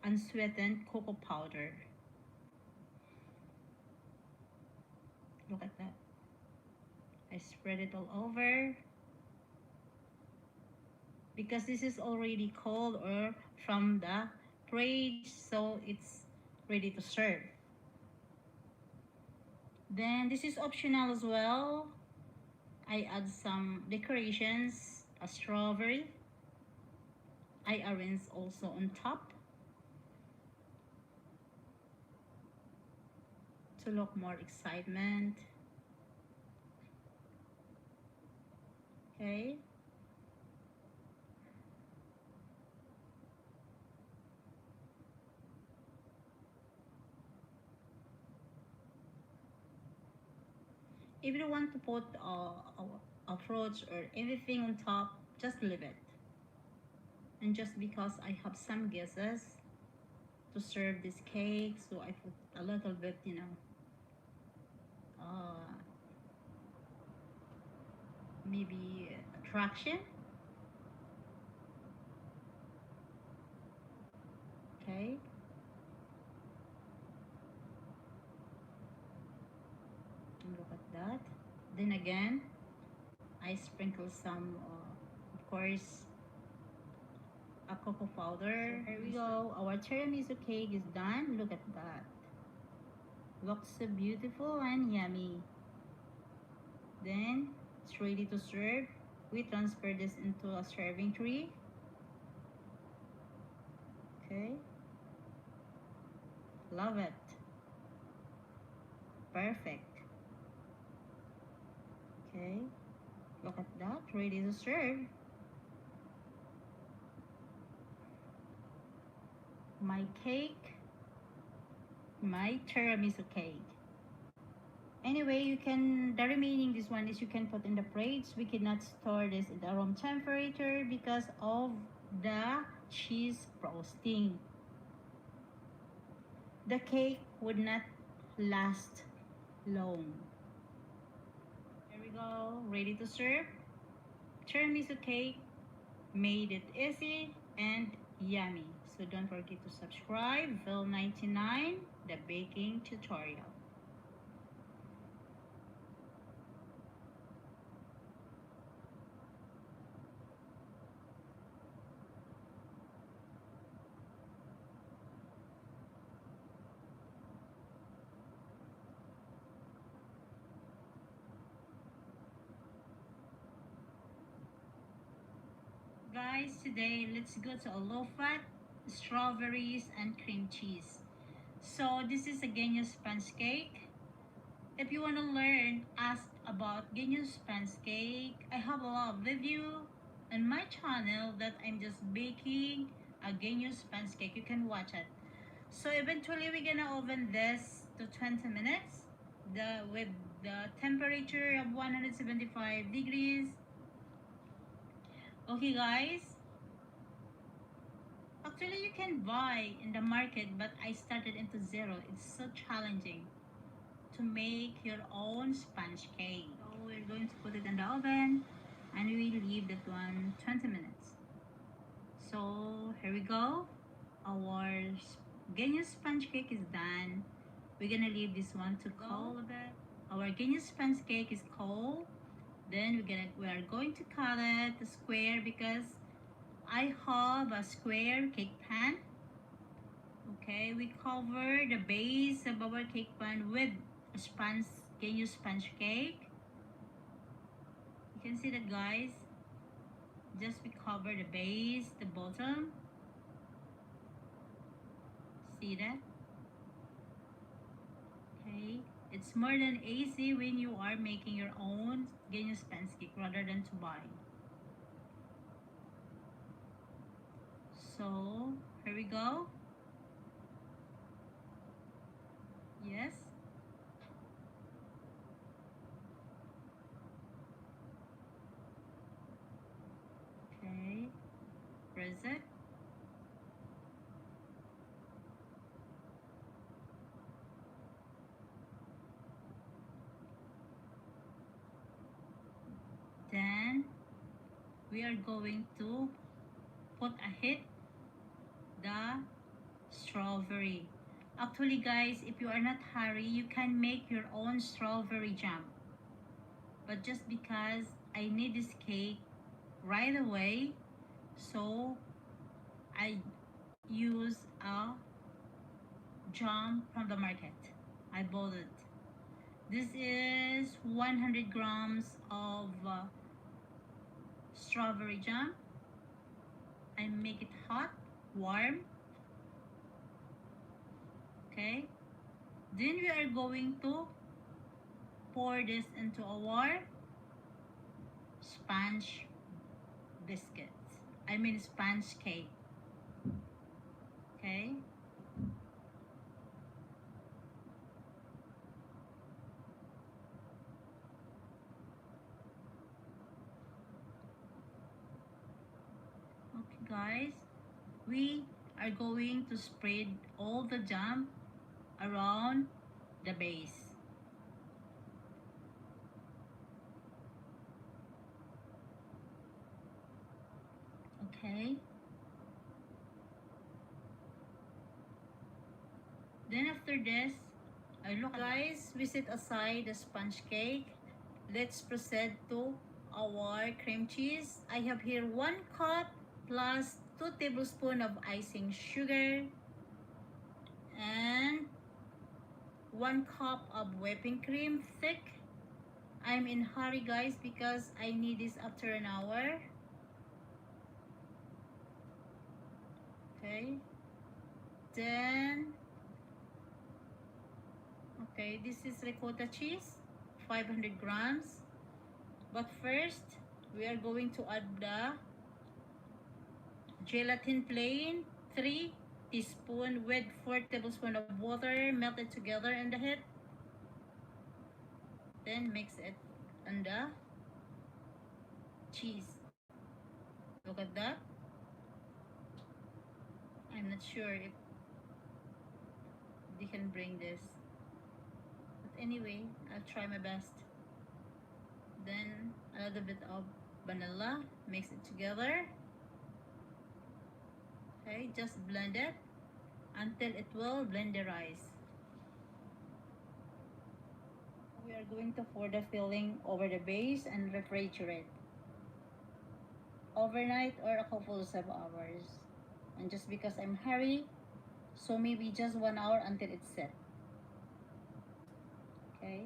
S1: unsweetened cocoa powder. Look at that. I spread it all over because this is already cold or from the fridge, so it's ready to serve. Then this is optional as well. I add some decorations, a strawberry. I arrange also on top to look more excitement. Okay. If you want to put fruits or anything on top, just leave it. And just because I have some guesses to serve this cake, so I put a little bit, uh, maybe attraction. Okay. And look at that. Then again, I sprinkle some, of course, a cocoa powder. So here we go. Our tiramisu cake is done. Look at that. Looks so beautiful and yummy. Then it's ready to serve. We transfer this into a serving tray. Okay. Love it. Perfect. Okay. Look at that. Ready to serve. My cake. My tiramisu cake. Anyway, the remaining this one is you can put in the fridge. We cannot store this at the room temperature because of the cheese frosting. The cake would not last long. There we go, ready to serve. Tiramisu cake made it easy and yummy. So don't forget to subscribe. Ville 99, the baking tutorial. Guys, today let's go to a low fat, strawberries and cream cheese. So this is a genius sponge cake. If you want to learn, ask about genius sponge cake. I have a lot of video on my channel that I'm just baking a genius sponge cake. You can watch it. So eventually we're gonna oven this to 20 minutes with the temperature of 175 degrees. Okay guys, actually you can buy in the market, but I started into zero. It's so challenging to make your own sponge cake. So we're going to put it in the oven and we will leave that one 20 minutes. So here we go. Our genius sponge cake is done. We're gonna leave this one to cool a bit. Our genius sponge cake is cold. Then we are going to cut it square because I have a square cake pan. Okay, we cover the base of our cake pan with a sponge, genius sponge cake. You can see that, guys. Just we cover the base, the bottom. See that? Okay. It's more than easy when you are making your own genius pancake rather than to buy. So here we go. Yes. Okay. Press it. Then we are going to put a hit the strawberry. Actually, guys, if you are not hurry, you can make your own strawberry jam. But just because I need this cake right away, so I use a jam from the market. I bought it. This is 100 grams of strawberry jam. I make it hot, warm. Okay. Then we are going to pour this into our sponge biscuits. I mean sponge cake. Okay. Okay, guys. We are going to spread all the jam around the base. Okay. Then after this, I look guys, we set aside the sponge cake. Let's proceed to our cream cheese. I have here 1 cup plus 2 tablespoons of icing sugar and 1 cup of whipping cream thick. I'm in hurry guys because I need this after an hour. Okay. Then okay, this is ricotta cheese, 500 grams. But first, we are going to add the gelatin plain, 3 teaspoons with 4 tablespoons of water melted together in the heat. Then mix it on the cheese. Look at that. I'm not sure if they can bring this. But anyway, I'll try my best. Then a little bit of vanilla, mix it together. Okay, just blend it until it will blenderize. We are going to pour the filling over the base and refrigerate overnight or a couple of hours. And just because I'm hurry, so maybe just 1 hour until it's set. Okay,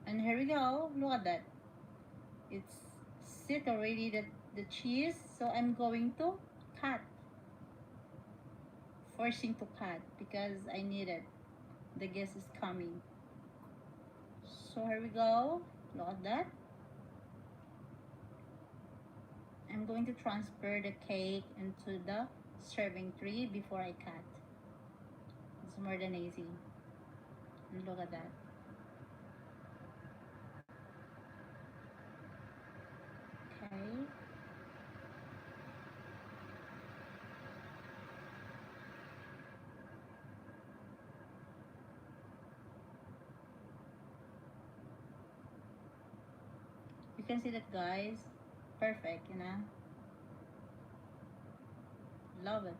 S1: and here we go. Look at that. It's set already the cheese. So I'm going to cut, forcing to cut because I need it. The guest is coming. So here we go. Look at that. I'm going to transfer the cake into the serving tray before I cut. It's more than easy. And look at that. Okay. You can see that guys. Perfect, you know. Love it.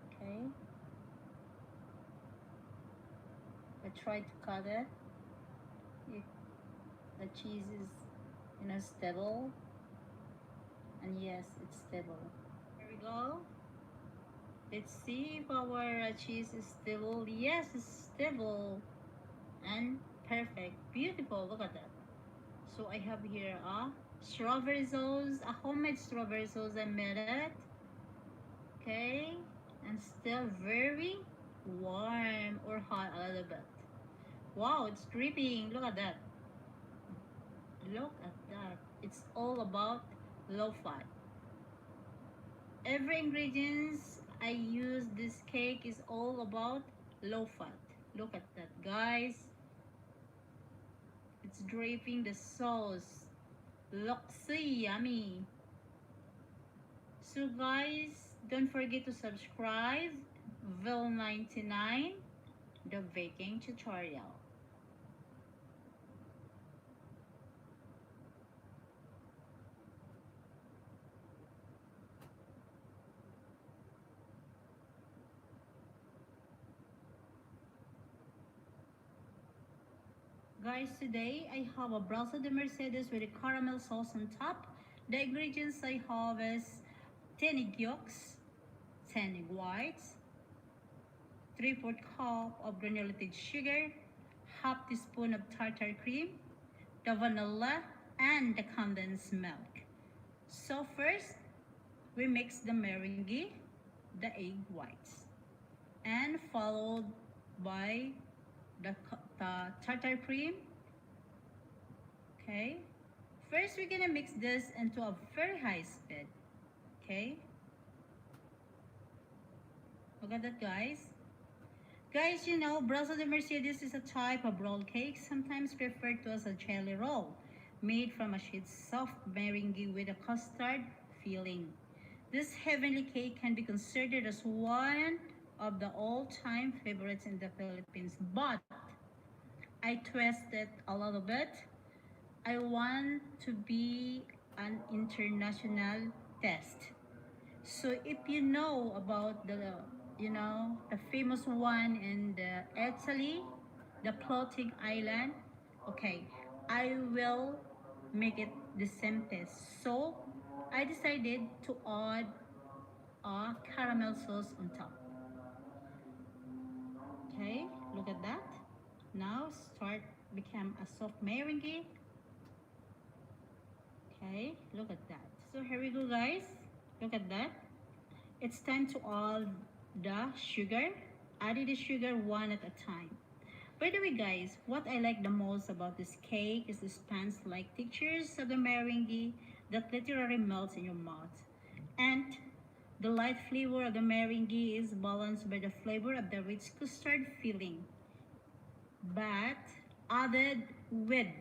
S1: Okay. I tried to cut it. If the cheese is, stable. And yes, it's stable. Here we go. Let's see if our cheese is stable. Yes, it's stable and perfect. Beautiful. Look at that. So I have here a strawberry sauce, a homemade strawberry sauce. I made it. Okay, and still very warm or hot a little bit. Wow, it's dripping. Look at that. Look at that. It's all about low fat. Every ingredients I use this cake is all about low fat. Look at that, guys. It's dripping the sauce. Looks so yummy. So guys, don't forget to subscribe. Vil 99, the baking tutorial. Guys, today I have a brazo de Mercedes with a caramel sauce on top. The ingredients I have is 10 egg yolks, 10 egg whites, 3/4 cup of granulated sugar, half teaspoon of tartar cream, the vanilla, and the condensed milk. So first, we mix the meringue, the egg whites, and followed by the tartar cream. Okay, first we're gonna mix this into a very high speed. Okay, look at that, guys. Guys, you know, brazo de Mercedes is a type of roll cake, sometimes referred to as a jelly roll, made from a sheet soft meringue with a custard filling. This heavenly cake can be considered as one of the all-time favorites in the Philippines, but I twist it a little bit. I want to be an international test. So if you know about the famous one in the Italy, the floating island, okay, I will make it the same test. So I decided to add a caramel sauce on top. Okay, look at that. Now start become a soft meringue. Okay, look at that. So here we go, guys. Look at that. It's time to add the sugar. Add the sugar one at a time. By the way, guys, what I like the most about this cake is the sponge-like textures of the meringue that literally melts in your mouth. And the light flavor of the meringue is balanced by the flavor of the rich custard filling, but added with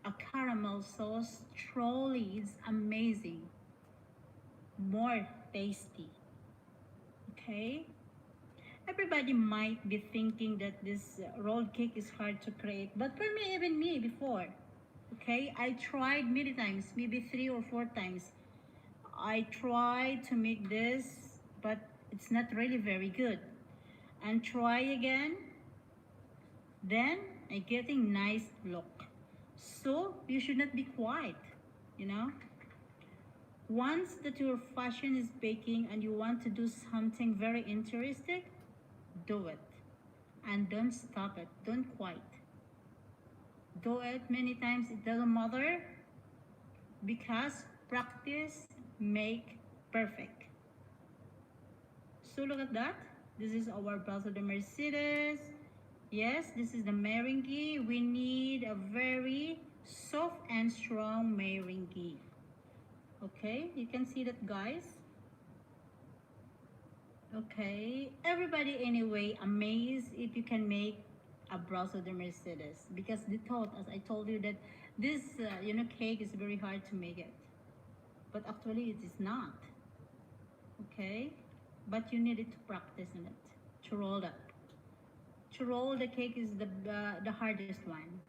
S1: a caramel sauce truly is amazing, more tasty. Okay, everybody might be thinking that this rolled cake is hard to create, but for me, even me before, okay, I tried many times, maybe 3 or 4 times. I tried to make this, but it's not really very good. And try again, then I getting nice look. So you should not be quiet, you know. Once that your fashion is baking and you want to do something very interesting, do it. And don't stop it. Don't quit. Do it many times. It doesn't matter because practice make perfect. So look at that. This is our brazo de Mercedes. Yes, this is the meringue. We need a very soft and strong meringue. Okay, you can see that, guys. Okay, everybody anyway amazed if you can make a brazo de Mercedes because they thought, as I told you, that this cake is very hard to make it, but actually it is not. Okay, but you needed to practice on it to roll up. To roll the cake is the hardest one.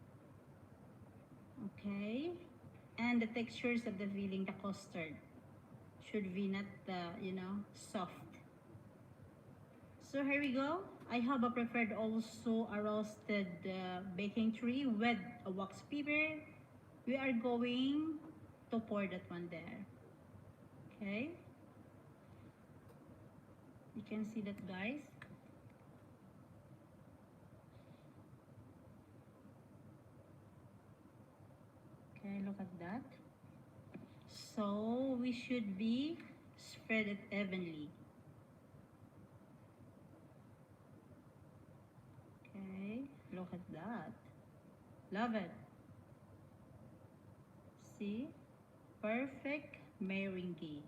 S1: Okay, and the textures of the filling, the custard, should be not soft. So here we go. I have a prepared also a roasted baking tray with a wax paper. We are going to pour that one there. Okay, you can see that, guys. Okay, look at that. So we should be Spread it evenly. Okay, look at that. Love it. See? Perfect meringue.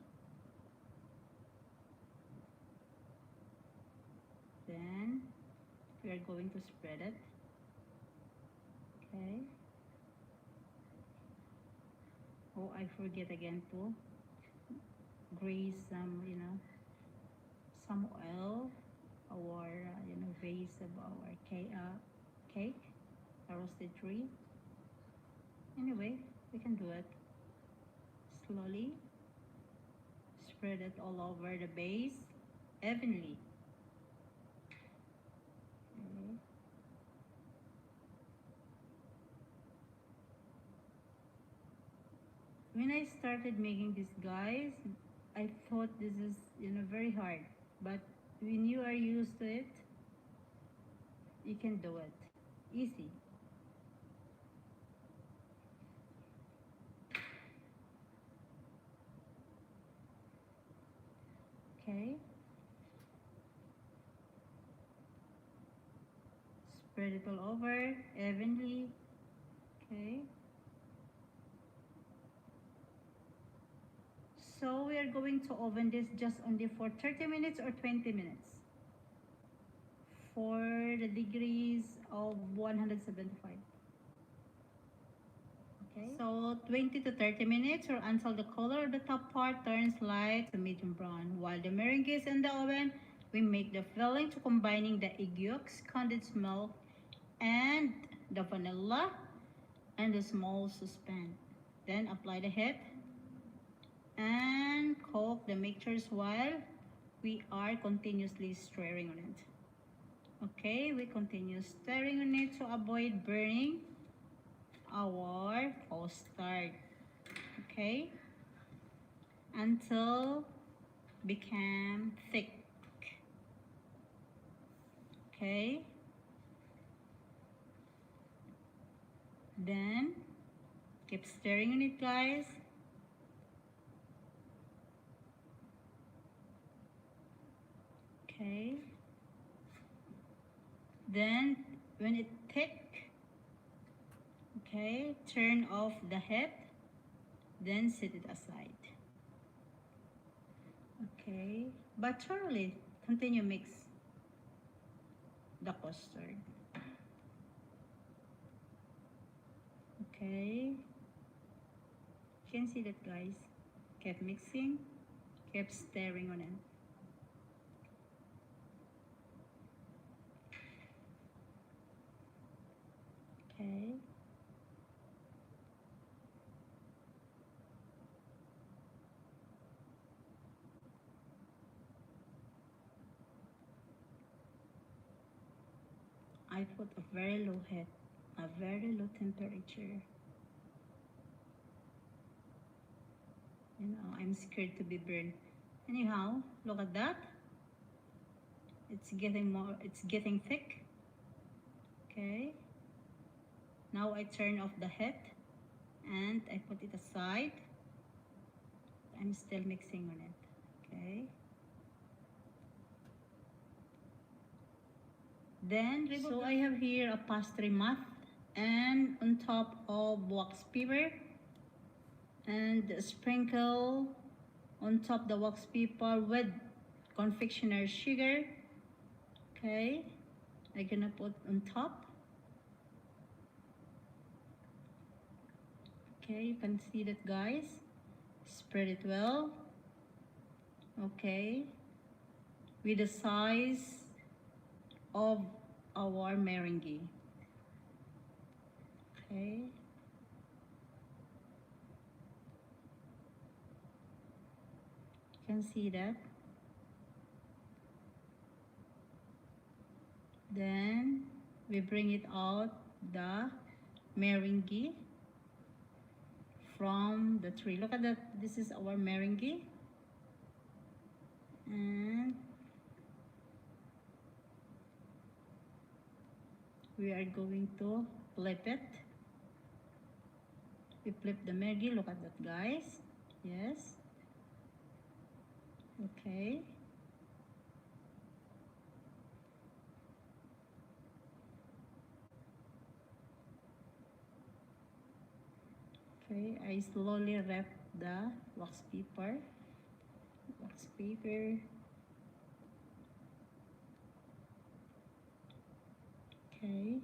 S1: Then we are going to spread it. Okay. Oh, I forget again to grease some, some oil our, base of our cake, a roasted tree. Anyway, we can do it slowly. Spread it all over the base evenly. Okay. When I started making this, guys, I thought this is, very hard. But when you are used to it, you can do it. Easy. Okay. Spread it all over evenly. Okay. So we are going to oven this just only for 30 minutes or 20 minutes for the degrees of 175. Okay. So 20 to 30 minutes or until the color of the top part turns light to medium brown. While the meringue is in the oven, we make the filling to combining the egg yolks, condensed milk, and the vanilla and the small saucepan. Then apply the heat and cook the mixtures while we are continuously stirring on it. Okay, we continue stirring on it to avoid burning our custard. Okay, until become thick. Okay, then keep stirring on it, guys. Okay, then when it thick, okay, turn off the heat, then set it aside. Okay, but thoroughly continue mix the custard. Okay, you can see that, guys. Kept mixing, kept stirring on it. Okay. I put a very low heat, a very low temperature. I'm scared to be burned. Anyhow, look at that. It's getting thick. Okay. Now I turn off the heat and I put it aside. I'm still mixing on it. Okay. Then, so I have here a pastry mat and on top of wax paper and sprinkle on top the wax paper with confectioner sugar. Okay, I'm gonna put on top. Okay, you can see that, guys. Spread it well. Okay, with the size of our meringue. Okay. You can see that. Then we bring it out the meringue from the tree. Look at that. This is our meringue. And we are going to flip it. We flip the meringue. Look at that, guys. Yes. Okay. Okay, I slowly wrap the wax paper. Wax paper. Okay.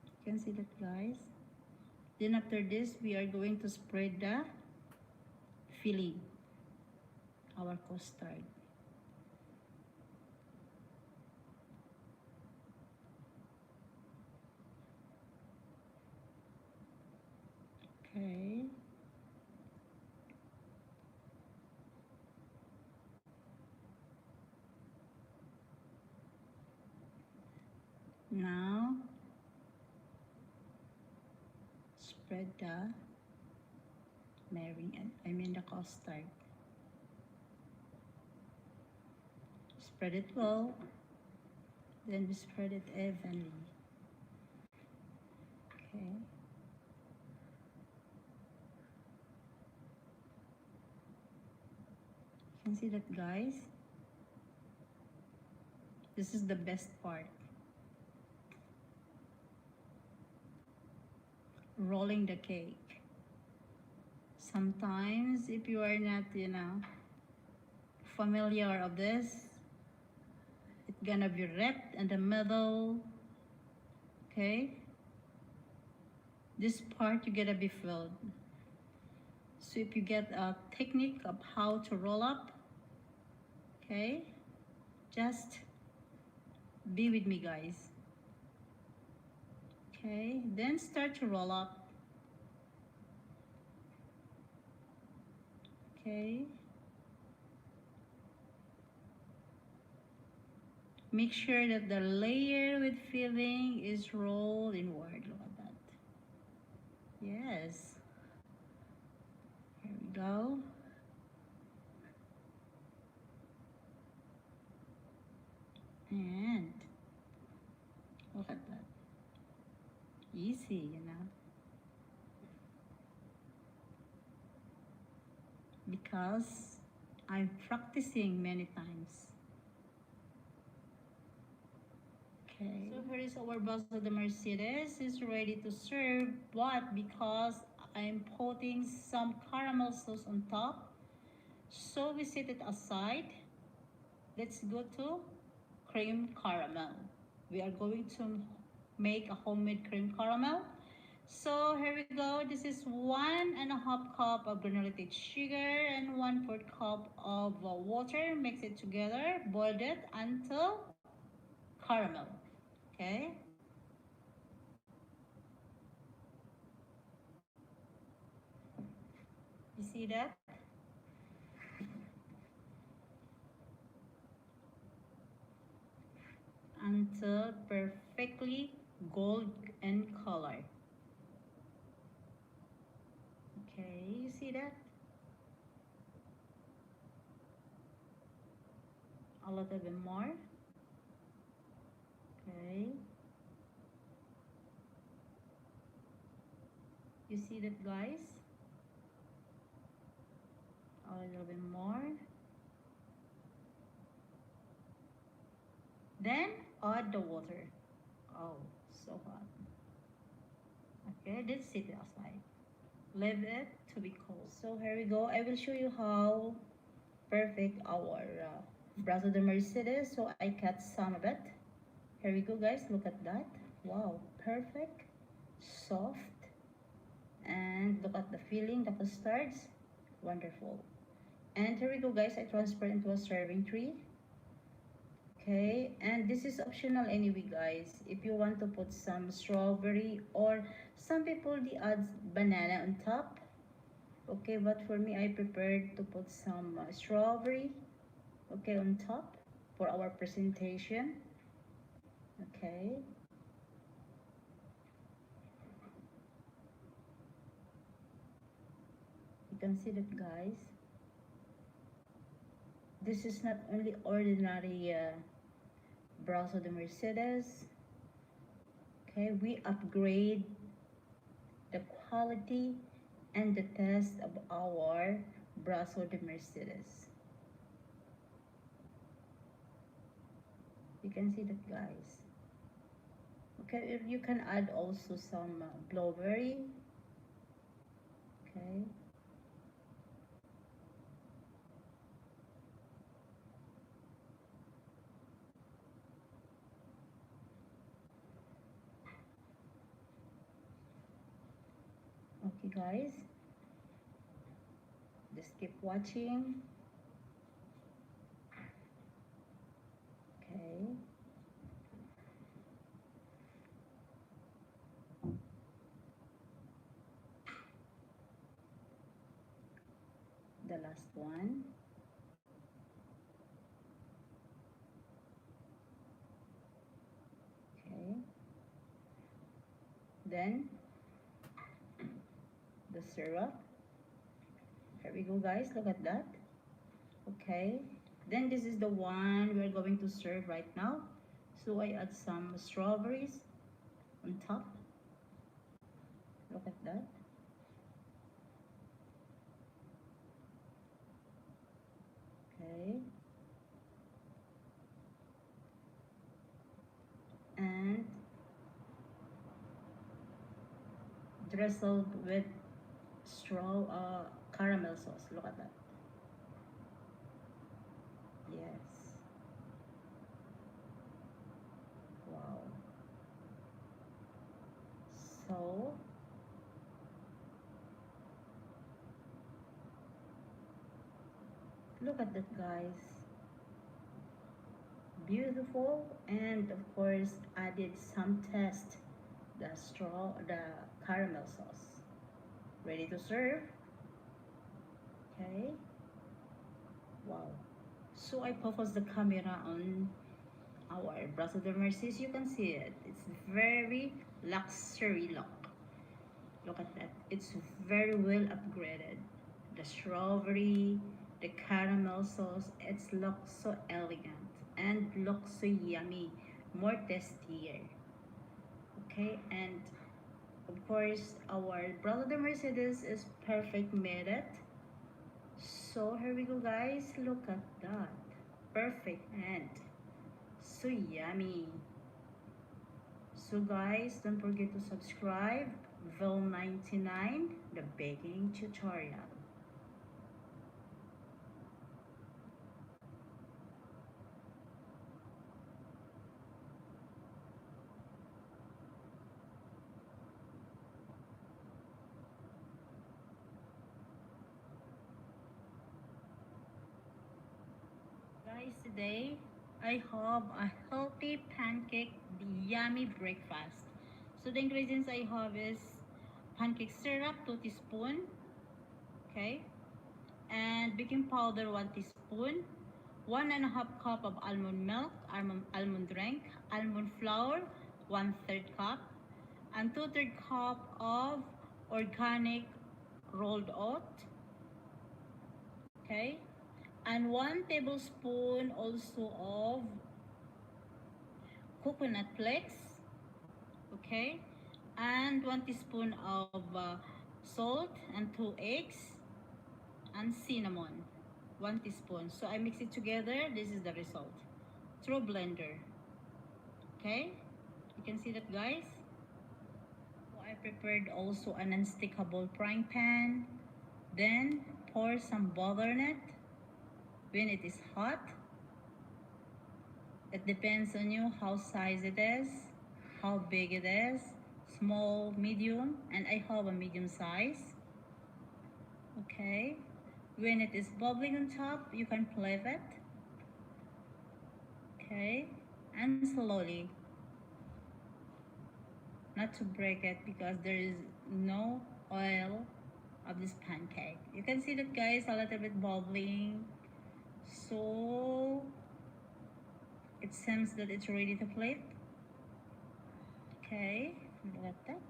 S1: You can see that, guys. Then after this, we are going to spread the filling, our custard. Okay. Now, spread the the custard. Spread it well, then we spread it evenly. Okay. You can see that, guys. This is the best part. Rolling the cake. Sometimes, if you are not, familiar of this, it's gonna be wrapped in the middle. Okay. This part you gotta be filled. So if you get a technique of how to roll up, okay, just be with me, guys. Okay, then start to roll up. Okay, make sure that the layer with filling is rolled inward. Look at that. Yes. Here we go. And look at that. Easy. Because I'm practicing many times. Okay. So here is our baso de Mercedes. It's ready to serve, but because I'm putting some caramel sauce on top, so we set it aside. Let's go to cream caramel. We are going to make a homemade cream caramel. So here we go. This is 1.5 cup of granulated sugar and 1/4 cup of water. Mix it together. Boil it until caramel. Okay. You see that? Until perfectly gold in color. Okay, you see that? A little bit more. Okay. You see that, guys? A little bit more. Then add the water. Oh, so hot. Okay, let's set it aside. Leave it to be cold. So here we go. I will show you how perfect our brazo de Mercedes. So I cut some of it. Here we go, guys. Look at that. Wow, perfect, soft, and look at the filling, the custards. Wonderful. And here we go, guys. I transfer into a serving tray. Okay, and this is optional anyway, guys. If you want to put some strawberry, or some people they add banana on top. Okay, but for me, I prepared to put some strawberry, okay, on top for our presentation. Okay, you can see that, guys. This is not only ordinary brazo de Mercedes. Okay, we upgrade the quality and the test of our brazo de Mercedes. You can see that, guys. Okay, you can add also some blueberry. Okay. Okay, guys. Just keep watching. Okay. The last one. Okay. Then the syrup. Here we go, guys. Look at that. Okay. Then this is the one we're going to serve right now. So I add some strawberries on top. Look at that. Okay. And drizzled with caramel sauce. Look at that. Yes. Wow. So look at that, guys. Beautiful, and of course added some test the caramel sauce. Ready to serve. Okay. Wow. So I focus the camera on our brazo de mercies. You can see it. It's very luxury look. Look at that. It's very well upgraded. The strawberry, the caramel sauce, it looks so elegant and looks so yummy, more tastier. Okay, and of course our brother the Mercedes is perfect made it. So here we go, guys. Look at that. Perfect and so yummy. So guys, don't forget to subscribe. Vil 99, the baking tutorial. Guys, today I have a healthy pancake yummy breakfast. So the ingredients I have is pancake syrup 2 teaspoon, okay, and baking powder 1 teaspoon, 1.5 cup of almond milk, almond drink, almond flour 1/3 cup, and 2/3 cup of organic rolled oat, okay, and 1 tablespoon also of coconut flakes, okay, and 1 teaspoon of salt, and 2 eggs, and cinnamon 1 teaspoon. So I mix it together. This is the result through blender. Okay, you can see that, guys. So I prepared also a non-stickable frying pan. Then pour some butter in it. When it is hot, it depends on you how size it is, how big it is, small, medium, and I have a medium size. Okay, when it is bubbling on top, you can flip it. Okay, and slowly, not to break it because there is no oil of this pancake. You can see that, guys, a little bit bubbling. So it seems that it's ready to flip. Okay, look at that.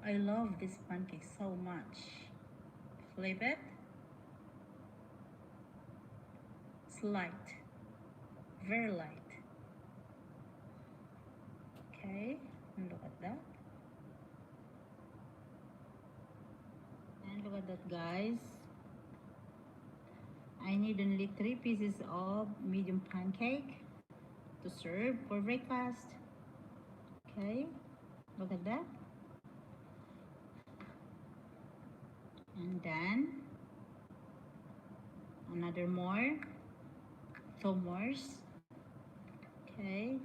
S1: I love this pancake so much. Flip it. It's light, very light. Okay, and look at that. And look at that, guys. I need only 3 pieces of medium pancake to serve for breakfast. Okay, look at that. And then another more, 2 more. Okay,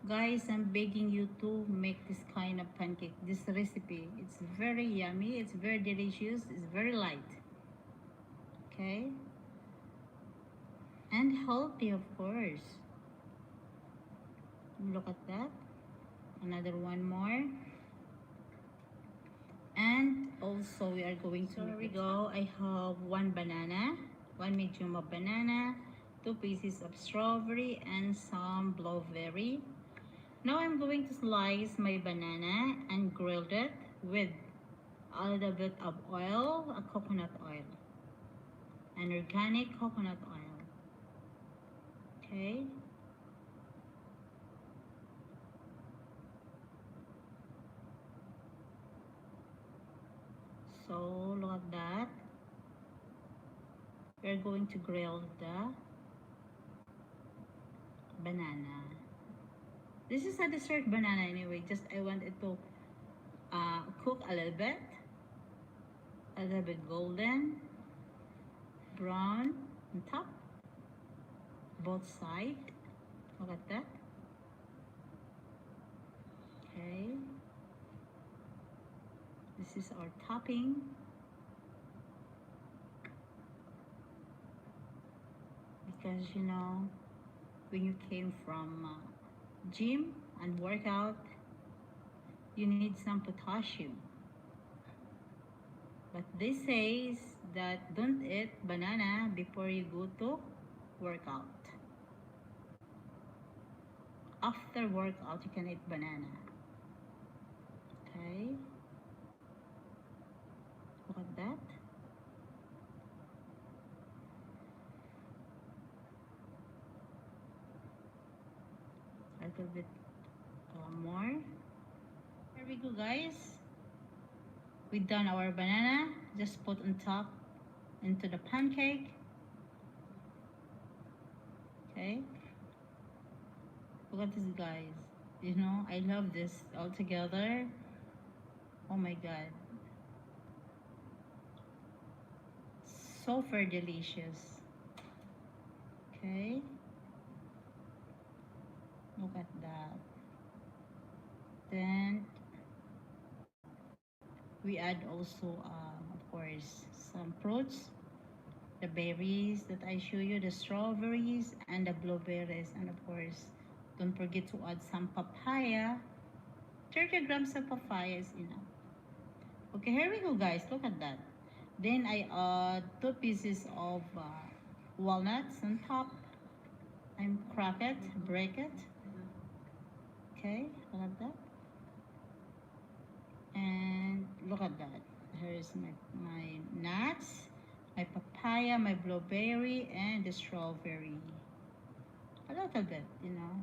S1: guys, I'm begging you to make this kind of pancake, this recipe. It's very yummy, it's very delicious, it's very light. Okay, and healthy, of course. Look at that. Another one more. And also we are going to, so here we go. I have 1 banana, 1 medium of banana, 2 pieces of strawberry, and some blueberry. Now I'm going to slice my banana and grill it with a little bit of oil, a coconut oil, an organic coconut oil. Okay. So look at that. We're going to grill the banana. This is a dessert banana anyway. Just I want it to cook a little bit golden, brown on top, both sides. Look at that. Okay. This is our topping. Because you know, when you came from gym and workout, you need some potassium. But this says that don't eat banana before you go to workout. After workout, you can eat banana. Okay. Look at that. A little bit more. Here we go, guys. We done our banana. Just put on top into the pancake. Okay. Look at this, guys. You know, I love this all together. Oh my god. Super delicious. Okay. Look at that. Then we add also, of course, some fruits, the berries that I show you, the strawberries and the blueberries, and of course, don't forget to add some papaya. 30 grams of papaya is enough. Okay, here we go, guys. Look at that. Then I add 2 pieces of walnuts on top. I'm crack it, break it. Okay, look at that. And look at that. Here's my nuts, my papaya, my blueberry, and the strawberry. A little bit, you know.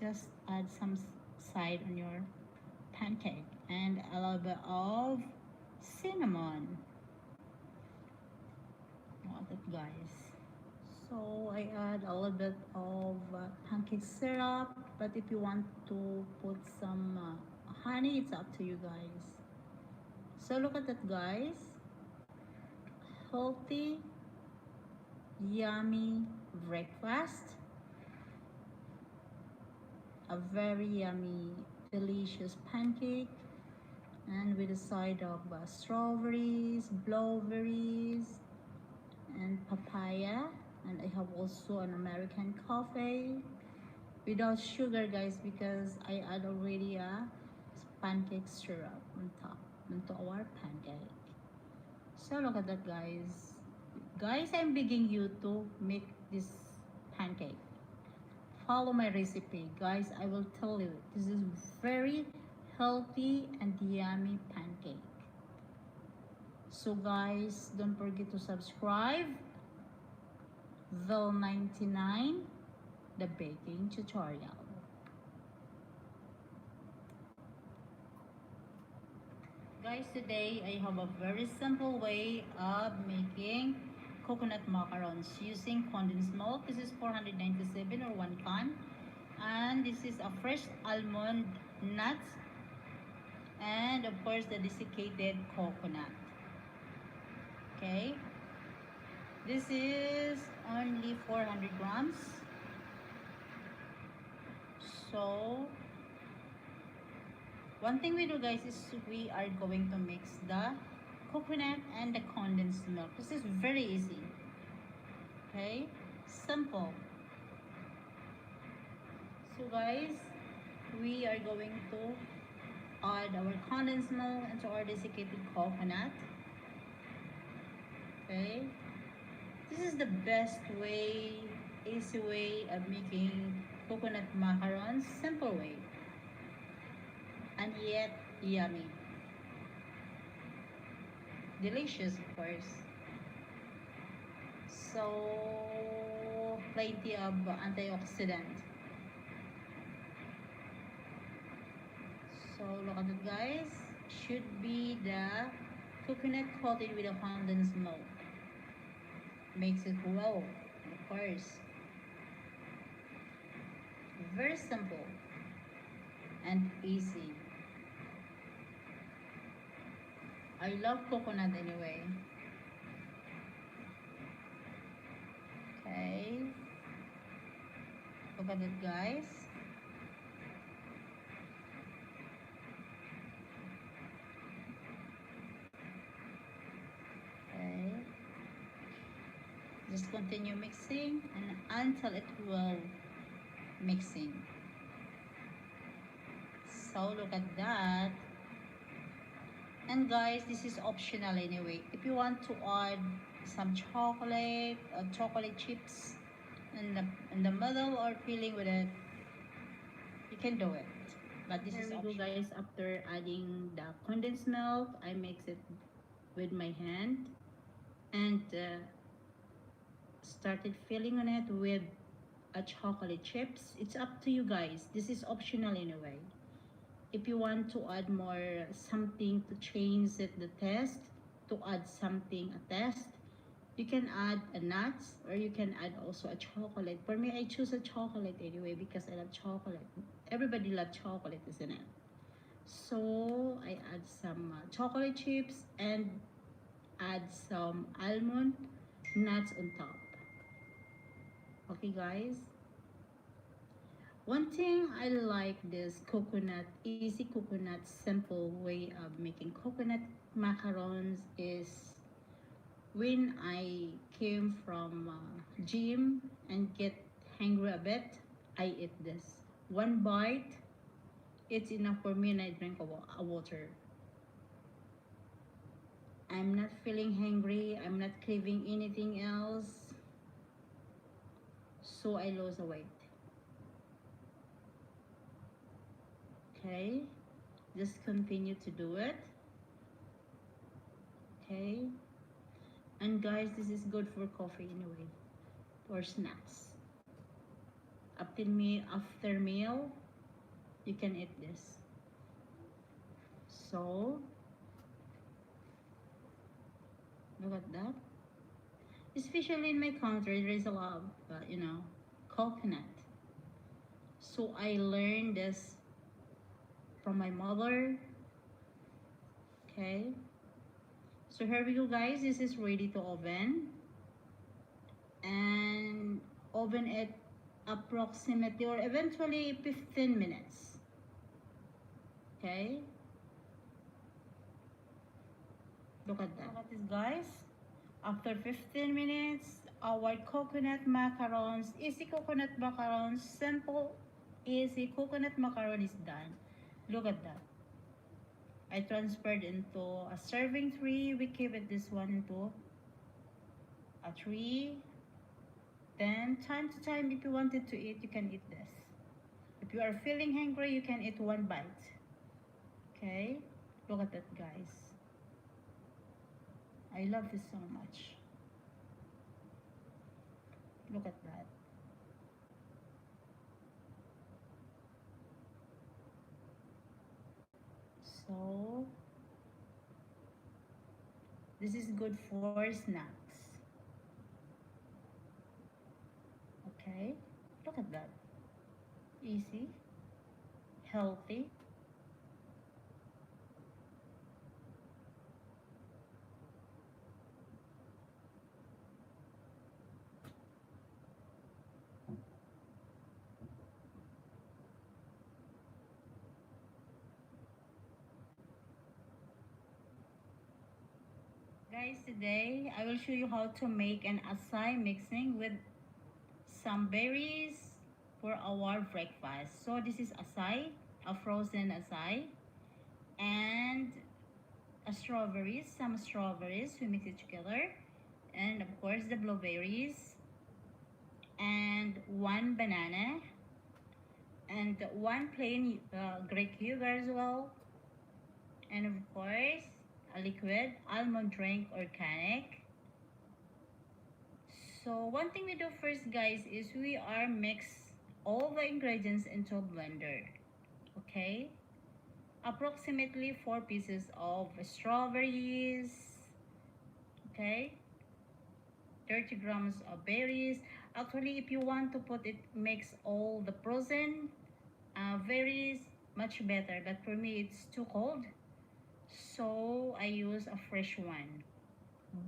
S1: Just add some side on your pancake. And a little bit of cinnamon. Look at that, guys. So I add a little bit of pancake syrup, but if you want to put some honey, it's up to you guys. So look at that, guys. Healthy, yummy breakfast. A very yummy, delicious pancake, and with a side of strawberries, blueberries, and papaya. And I have also an American coffee without sugar, guys, because I add already a pancake syrup on top onto our pancake. So look at that, guys. Guys, I'm begging you to make this pancake. Follow my recipe, guys. I will tell you, this is very healthy and yummy pancake. So guys, don't forget to subscribe. Vel 99, the baking tutorial. Guys, today I have a very simple way of making coconut macarons using condensed milk. This is 497 or 1 can. And this is a fresh almond nuts and of course the desiccated coconut. Okay, this is only 400 grams. So one thing we do, guys, is we are going to mix the coconut and the condensed milk. This is very easy. Okay, simple. So guys, we are going to add our condensed milk into our desiccated coconut. Okay, this is the best way, easy way of making coconut macarons. Simple way and yet yummy, delicious of course. So plenty of antioxidant. So look at it, guys. Should be the coconut coated with a condensed milk. Makes it well, of course. Very simple and easy. I love coconut anyway. Okay. Look at it, guys. Okay. Just continue mixing and until it will mixing. So look at that. And guys, this is optional anyway. If you want to add some chocolate or chocolate chips in the middle or filling with it, you can do it. But this is optional. Guys, after adding the condensed milk, I mix it with my hand and started filling on it with a chocolate chips. It's up to you guys. This is optional anyway. If you want to add more something to change it, the taste, to add something a taste, you can add a nuts or you can add also a chocolate. For me, I choose a chocolate anyway because I love chocolate. Everybody loves chocolate, isn't it? So I add some chocolate chips and add some almond nuts on top. Okay, guys. One thing I like this coconut, easy coconut, simple way of making coconut macarons is when I came from gym and get hungry a bit, I eat this. One bite, it's enough for me and I drink a water. I'm not feeling hungry, I'm not craving anything else, so I lose a weight. Okay, just continue to do it. Okay, and guys, this is good for coffee anyway or snacks. After meal, you can eat this. So look at that. Especially in my country, there is a lot of coconut. So I learned this from my mother. Okay. So here we go, guys. This is ready to oven, and oven it approximately or eventually 15 minutes. Okay. Look at that. Look at this, guys. After 15 minutes, our coconut macarons, easy coconut macarons, simple, easy coconut macaron is done. Look at that. I transferred into a serving tray. We keep it this one into a tray. Then time to time, if you wanted to eat, you can eat this. If you are feeling hungry, you can eat one bite. Okay? Look at that, guys. I love this so much. Look at that. So This is good for snacks. Okay, look at that. Easy, healthy. Guys, today I will show you how to make an acai mixing with some berries for our breakfast. So this is acai, a frozen acai, and some strawberries. We mix it together, and of course the blueberries, and one banana, and one plain Greek yogurt as well, and of course a liquid almond drink organic. So one thing we do first, guys, is we are mix all the ingredients into a blender. Okay, approximately 4 pieces of strawberries. Okay, 30 grams of berries. Actually, if you want to put it, mix all the frozen berries, much better. But for me, it's too cold, so I use a fresh one.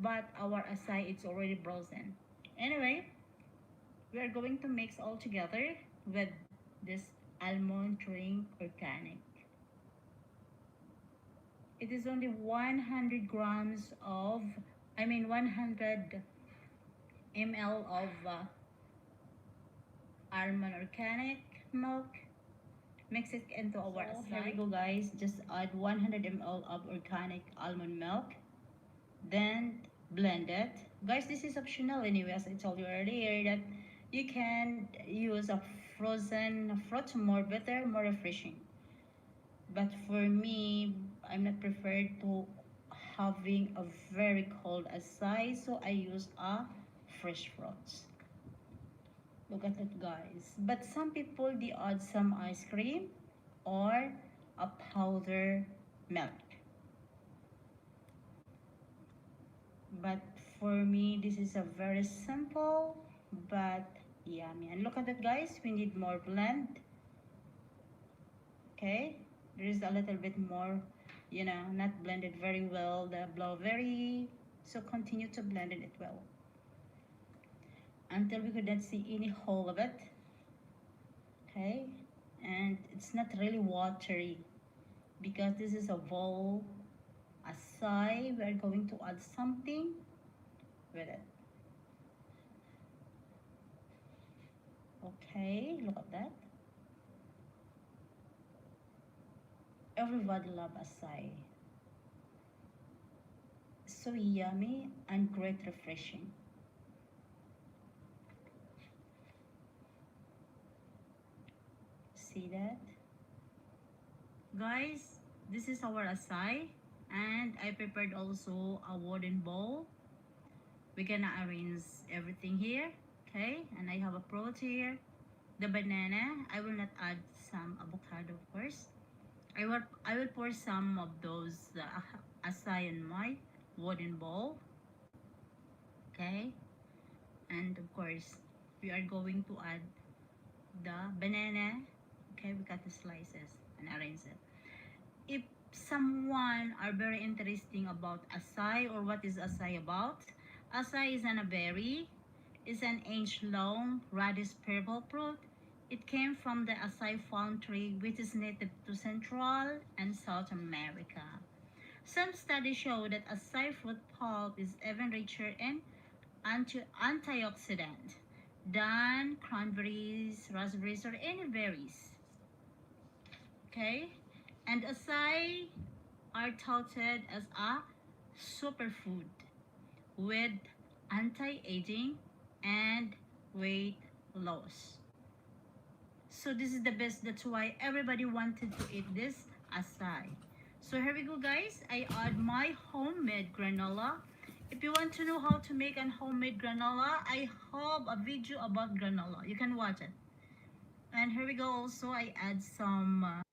S1: But our acai, it's already frozen. Anyway, we are going to mix all together with this almond drink organic. It is only 100 grams of, 100 ml of almond organic milk. Mix it into our acai. Here we go, guys. Just add 100 ml of organic almond milk. Then blend it. Guys, this is optional anyway, as I told you earlier that you can use a frozen fruit, more better, more refreshing. But for me, I'm not preferred to having a very cold acai, so I use a fresh fruits. Look at it, guys. But some people, they add some ice cream or a powder milk. But for me, this is a very simple but yummy. And look at it, guys. We need more blend. Okay, there is a little bit more, not blended very well, the blueberry. So continue to blend it well until we could not see any hole of it. Okay, and it's not really watery because this is a bowl acai. We are going to add something with it. Okay, look at that. Everybody love acai. So yummy and great refreshing. See that? Guys, this is our acai, and I prepared also a wooden bowl. We're gonna arrange everything here, okay? And I have a fruit here. The banana, I will not add some avocado, of course. I will pour some of those acai in my wooden bowl, okay? And of course, we are going to add the banana. Okay, we cut the slices and arrange it. If someone are very interesting about acai or what is acai about, acai is a berry. It's an inch-long radish purple fruit. It came from the acai palm tree, which is native to Central and South America. Some studies show that acai fruit pulp is even richer in antioxidant than cranberries, raspberries, or any berries. Okay, and acai are touted as a superfood with anti-aging and weight loss. So this is the best. That's why everybody wanted to eat this acai. So here we go, guys. I add my homemade granola. If you want to know how to make an homemade granola, I have a video about granola. You can watch it. And here we go. Also, I add some